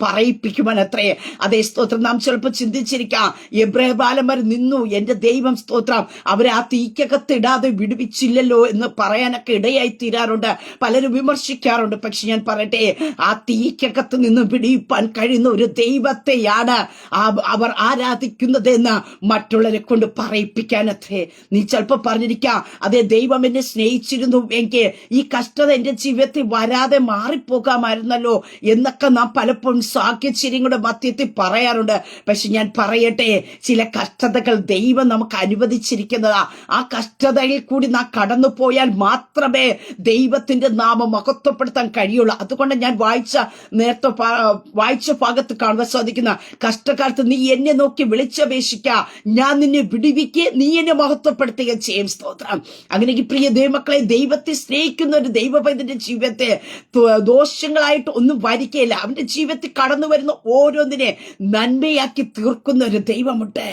പറയിപ്പിക്കുവാൻ അത്രേ. അതേ, സ്തോത്രം, നാം ചിലപ്പോൾ ചിന്തിച്ചിരിക്കാം, എബ്രായ ബാലന്മാർ നിന്നു, എന്റെ ദൈവം, സ്തോത്രം, അവരെ ആ തീക്കകത്തിടാതെ വിടുവിച്ചില്ലല്ലോ എന്ന് പറയാനൊക്കെ ഇടയായി തീരാറുണ്ട്, പലരും വിമർശിക്കാറുണ്ട്. പക്ഷെ ഞാൻ പറയട്ടെ, ആ തീക്കകത്ത് നിന്ന് വിടിവിപ്പാൻ കഴിയുന്ന ഒരു ദൈവത്തെയാണ് അവർ ആരാധിക്കുന്നതെന്ന് മറ്റുള്ളവരെ കൊണ്ട് പറയിപ്പിക്കാനത്രേ. നീ ചിലപ്പോൾ പറഞ്ഞിരിക്കാം, അതേ, ദൈവം എന്നെ സ്നേഹിച്ചിരുന്നു എങ്കിൽ ഈ കഷ്ടത എന്റെ ജീവിതത്തിൽ വരാതെ മാറിപ്പോകാമായിരുന്നല്ലോ എന്നൊക്കെ നാം പലപ്പോഴും സാഹചര്യങ്ങളുടെ മധ്യത്തിൽ പറയാറുണ്ട്. പക്ഷെ ഞാൻ പറയട്ടെ, ചില കഷ്ടതകൾ ദൈവം നമുക്ക് അനുവദിച്ചിരിക്കുന്നതാ. ആ കഷ്ടതയിൽ കൂടി നാം കടന്നു പോയാൽ മാത്രമേ ദൈവത്തിന്റെ നാമം മഹത്വപ്പെടുത്താൻ കഴിയുള്ളൂ. അതുകൊണ്ട് ഞാൻ നേരത്തെ വായിച്ച ഭാഗത്ത് കാണുവാൻ സാധിക്കുന്ന, കഷ്ടകാലത്ത് നീ എന്നെ നോക്കി വിളിച്ചപേക്ഷിക്ക, ഞാൻ നിന്നെ വിടുവിക്ക്, നീ എന്നെ മഹത്വപ്പെടുത്തുക ചെയ്യും. സ്തോത്രം. അങ്ങനെ പ്രിയ ദൈവമക്കളെ, ദൈവത്തെ സ്നേഹിക്കുന്ന ഒരു ദൈവപൈതന്റെ ജീവിതത്തെ ദോഷങ്ങളായിട്ട് ഒന്നും വരികയില്ല. അവന്റെ ജീവിതത്തിൽ കടന്നു വരുന്ന ഓരോന്നിനെ നന്മയാക്കി തീർക്കുന്ന ഒരു ദൈവമുണ്ട്.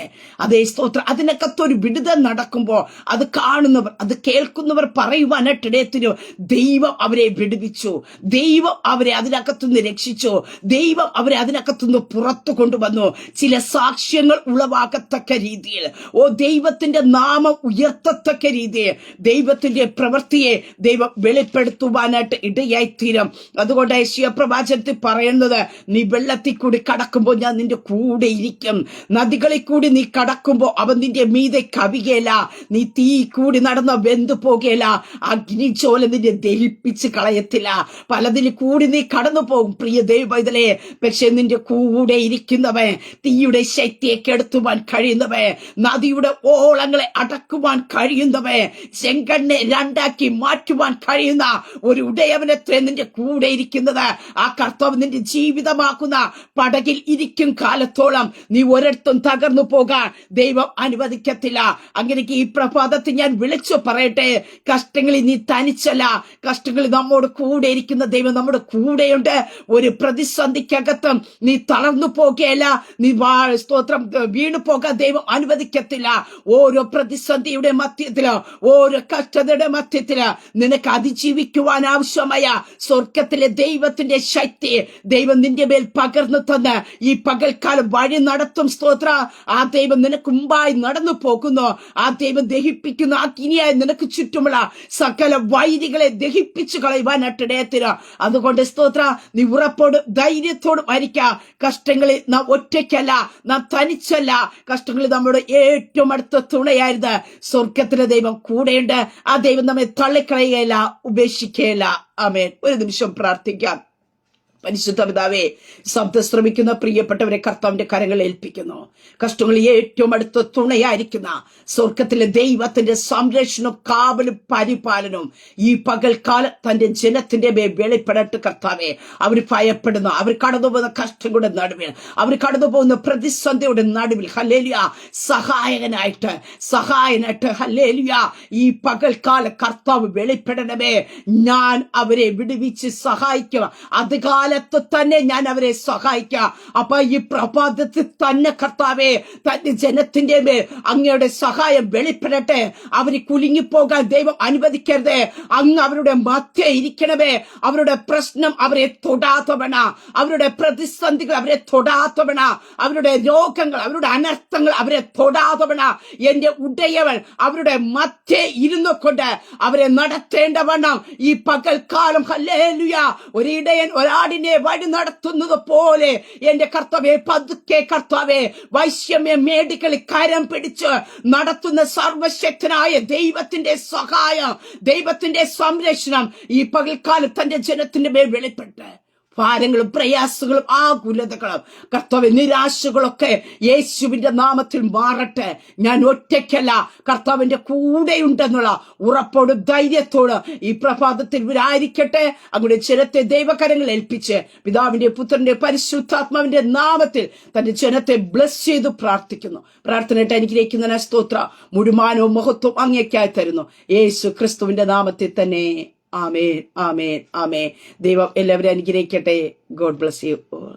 അതേ, സ്തോത്രം. അതിനകത്തൊരു വിടുതൽ നടക്കുമ്പോൾ അത് കാണുന്നവർ, അത് കേൾക്കുന്നവർ പറയുവാനായിട്ടിടയത്തിനു ദൈവം അവരെ വിടുവിച്ചു, ദൈവം അവരെ അതിനകത്തുനിന്ന് രക്ഷിച്ചു, ദൈവം അവരെ അതിനകത്തുനിന്ന് പുറത്തു കൊണ്ടുവന്നു. ചില സാക്ഷ്യങ്ങൾ ഉളവാകത്തക്ക രീതിയിൽ, ദൈവത്തിന്റെ നാമം ഉയർത്തത്തക്ക രീതിയിൽ ദൈവത്തിന്റെ പ്രവൃത്തിയെ ദൈവം വെളിപ്പെടുത്തുവാനായിട്ട് ഇടയായിത്തീരും. അതുകൊണ്ട് യെശയ്യാ പ്രവാചകത്തിൽ പറയുന്നത്, നീ വെള്ളത്തിൽ കൂടി കടക്കുമ്പോൾ ഞാൻ നിന്റെ കൂടെ ഇരിക്കും, നദികളിൽ കൂടി നീ കടക്കുമ്പോൾ അവൻ നിന്റെ മീതെ കവികയില്ല, നീ തീ കൂടി നടന്ന വെന്തു പോകുകയില്ല, അഗ്നിചോല നിന്നെ ദഹിപ്പിച്ച് കളയത്തില്ല. പലതിൽ കൂടി നീ കടന്നു പോകും പ്രിയ ദൈവപൈതലേ, പക്ഷെ നിന്റെ കൂടെ ഇരിക്കുന്നവൻ, തീയുടെ ശക്തിയെ കെടുത്തുവാൻ കഴിയുന്നവൻ, നദിയുടെ ഓളങ്ങളെ അടക്കുവാൻ കഴിയുന്ന കഴിയുന്നവേ, ചെങ്കണ്ണെ രണ്ടാക്കി മാറ്റുവാൻ കഴിയുന്ന ഒരു ഉടയവനത്രേ നിന്റെ കൂടെ ഇരിക്കുന്നത്. ആ കർത്താവ് നിന്റെ ജീവിതമാക്കുന്ന പടകിൽ ഇരിക്കും കാലത്തോളം നീ ഒരിടത്തും തകർന്നു പോകാൻ ദൈവം അനുവദിക്കത്തില്ല. അങ്ങനെ ഈ പ്രഭാതത്തിൽ ഞാൻ വിളിച്ചു പറയട്ടെ, കഷ്ടങ്ങളിൽ നീ തനിച്ചല്ല, കഷ്ടങ്ങളിൽ നമ്മോട് കൂടെ ഇരിക്കുന്ന ദൈവം നമ്മുടെ കൂടെയുണ്ട്. ഒരു പ്രതിസന്ധിക്കകത്തും നീ തളർന്നു പോകുകയല്ല, നീ സ്തോത്രം വീണു പോകാൻ ദൈവം അനുവദിക്കത്തില്ല. ഓരോ പ്രതിസന്ധിയുടെ മധ്യത്തില്, ഓരോ കഷ്ടതയുടെ മധ്യത്തില് നിനക്ക് അതിജീവിക്കുവാൻ ആവശ്യമായ സ്വർഗത്തിലെ ദൈവത്തിന്റെ ശക്തി ദൈവം നിന്റെ മേൽ പകർന്നു തന്ന് ഈ പകൽക്കാലം വഴി നടത്തും. സ്തോത്ര, ആ ദൈവം നിനക്ക് മുമ്പായി നടന്നു പോകുന്നു. ആ ദൈവം ദഹിപ്പിക്കുന്ന അഗ്നിയായി നിനക്ക് ചുറ്റുമുള്ള സകല വൈരികളെ ദഹിപ്പിച്ചു കളയുവാനായിട്ടിടയത്തിന്. അതുകൊണ്ട് സ്തോത്ര, നീ ഉറപ്പോട് ധൈര്യത്തോടും ആയിരിക്കാം. കഷ്ടങ്ങളിൽ നാം ഒറ്റയ്ക്കല്ല, നാം തനിച്ചല്ല. കഷ്ടങ്ങളിൽ നമ്മുടെ ഏറ്റവും അടുത്ത തുണയായിരുന്നു സ്വർഗത്തിലെ ദൈവം കൂടെയുണ്ട്. ആ ദൈവം നമ്മെ തള്ളിക്കളയുകയില്ല, ഉപേക്ഷിക്കുകയില്ല. ആമേൻ. ഒരു നിമിഷം പ്രാർത്ഥിക്കാം. പരിശുദ്ധ പിതാവേ, ശബ്ദം ശ്രമിക്കുന്ന പ്രിയപ്പെട്ടവരെ കർത്താവിന്റെ കരങ്ങളിൽ ഏൽപ്പിക്കുന്നു. കഷ്ടങ്ങളിൽ ഏറ്റവും അടുത്ത തുണയായിരിക്കുന്ന സ്വർഗത്തിലെ ദൈവത്തിന്റെ സംരക്ഷണവും കാവലും പരിപാലനവും ഈ പകൽക്കാലം തന്റെ ജനത്തിന്റെ മേൽ വെളിപ്പെടട്ടെ കർത്താവേ. അവർ ഭയപ്പെടുന്ന, അവർ കടന്നു പോകുന്ന കഷ്ടങ്ങളുടെ നടുവിൽ, അവർ കടന്നു പോകുന്ന പ്രതിസന്ധിയുടെ നടുവിൽ ഹല്ലേലൂയ സഹായനായിട്ട് ഹല്ലേലൂയ ഈ പകൽക്കാല കർത്താവ് വെളിപ്പെടണമേ. ഞാൻ അവരെ വിടുവിച്ച് സഹായിക്കും. അതുകാലത്ത് തന്നെ ഞാൻ അവരെ സഹായിക്കാം. അപ്പൊ ഈ പ്രഭാതത്തിൽ തന്നെ കർത്താവേ, തന്റെ ജനത്തിന്റെ മേൽ അങ്ങയുടെ സഹായം വെളിപ്പെടട്ടെ. അവര് കുലുങ്ങിപ്പോകാൻ ദൈവം അനുവദിക്കരുത്. അങ്ങ് അവരുടെ മധ്യേ ഇരിക്കണമേ. അവരുടെ പ്രശ്നം അവരെ തൊടാത്തവണ, അവരുടെ പ്രതിസന്ധികൾ അവരെ തൊടാത്തവണ, അവരുടെ രോഗങ്ങൾ, അവരുടെ അനർത്ഥങ്ങൾ അവരെ തൊടാത്തവണ എന്റെ ഉടയവൻ അവരുടെ മധ്യേ ഇരുന്നു കൊണ്ട് അവരെ നടത്തേണ്ടവണ്ണം ഈ പകൽക്കാലം ഹല്ലേലൂയ ഒരിടയൻ ഒരാടിനെ വഴി നടത്തുന്നത് പോലെ എന്റെ കർത്താവേ, പതുക്കെ കർത്താവേ, വൈശ്യമേ മേടികളിൽ കരം പിടിച്ച് നടത്തുന്ന സർവശക്തനായ ദൈവത്തിന്റെ സഹായം, ദൈവത്തിന്റെ സംരക്ഷണം ഈ പകൽക്കാലം തന്റെ ജനത്തിന്റെ മേൽ വെളിപ്പെട്ട് ഭാരങ്ങളും പ്രയാസങ്ങളും ആകുലതകളും കർത്താവേ നിരാശകളൊക്കെ യേശുവിന്റെ നാമത്തിൽ മാറട്ടെ. ഞാൻ ഒറ്റയ്ക്കല്ല, കർത്താവിന്റെ കൂടെയുണ്ടെന്നുള്ള ഉറപ്പോടും ധൈര്യത്തോട് ഈ പ്രഭാതത്തിൽ ഇവരായിരിക്കട്ടെ. അങ്ങയുടെ ജനത്തെ ദൈവകരങ്ങൾ ഏൽപ്പിച്ച് പിതാവിന്റെ പുത്രന്റെ പരിശുദ്ധാത്മാവിന്റെ നാമത്തിൽ തന്റെ ജനത്തെ ബ്ലസ് ചെയ്തു പ്രാർത്ഥിക്കുന്നു. പ്രാർത്ഥനയായിട്ട് അനുഗ്രഹിക്കുന്ന സ്തോത്ര മുഴുവനവും മഹത്വം അങ്ങേക്കായി തരുന്നു യേശു ക്രിസ്തുവിന്റെ നാമത്തിൽ തന്നെ. ആമേൻ, ആമേൻ, ആമേൻ. ദൈവം എല്ലാവരും അനുഗ്രഹിക്കട്ടെ. God bless you all.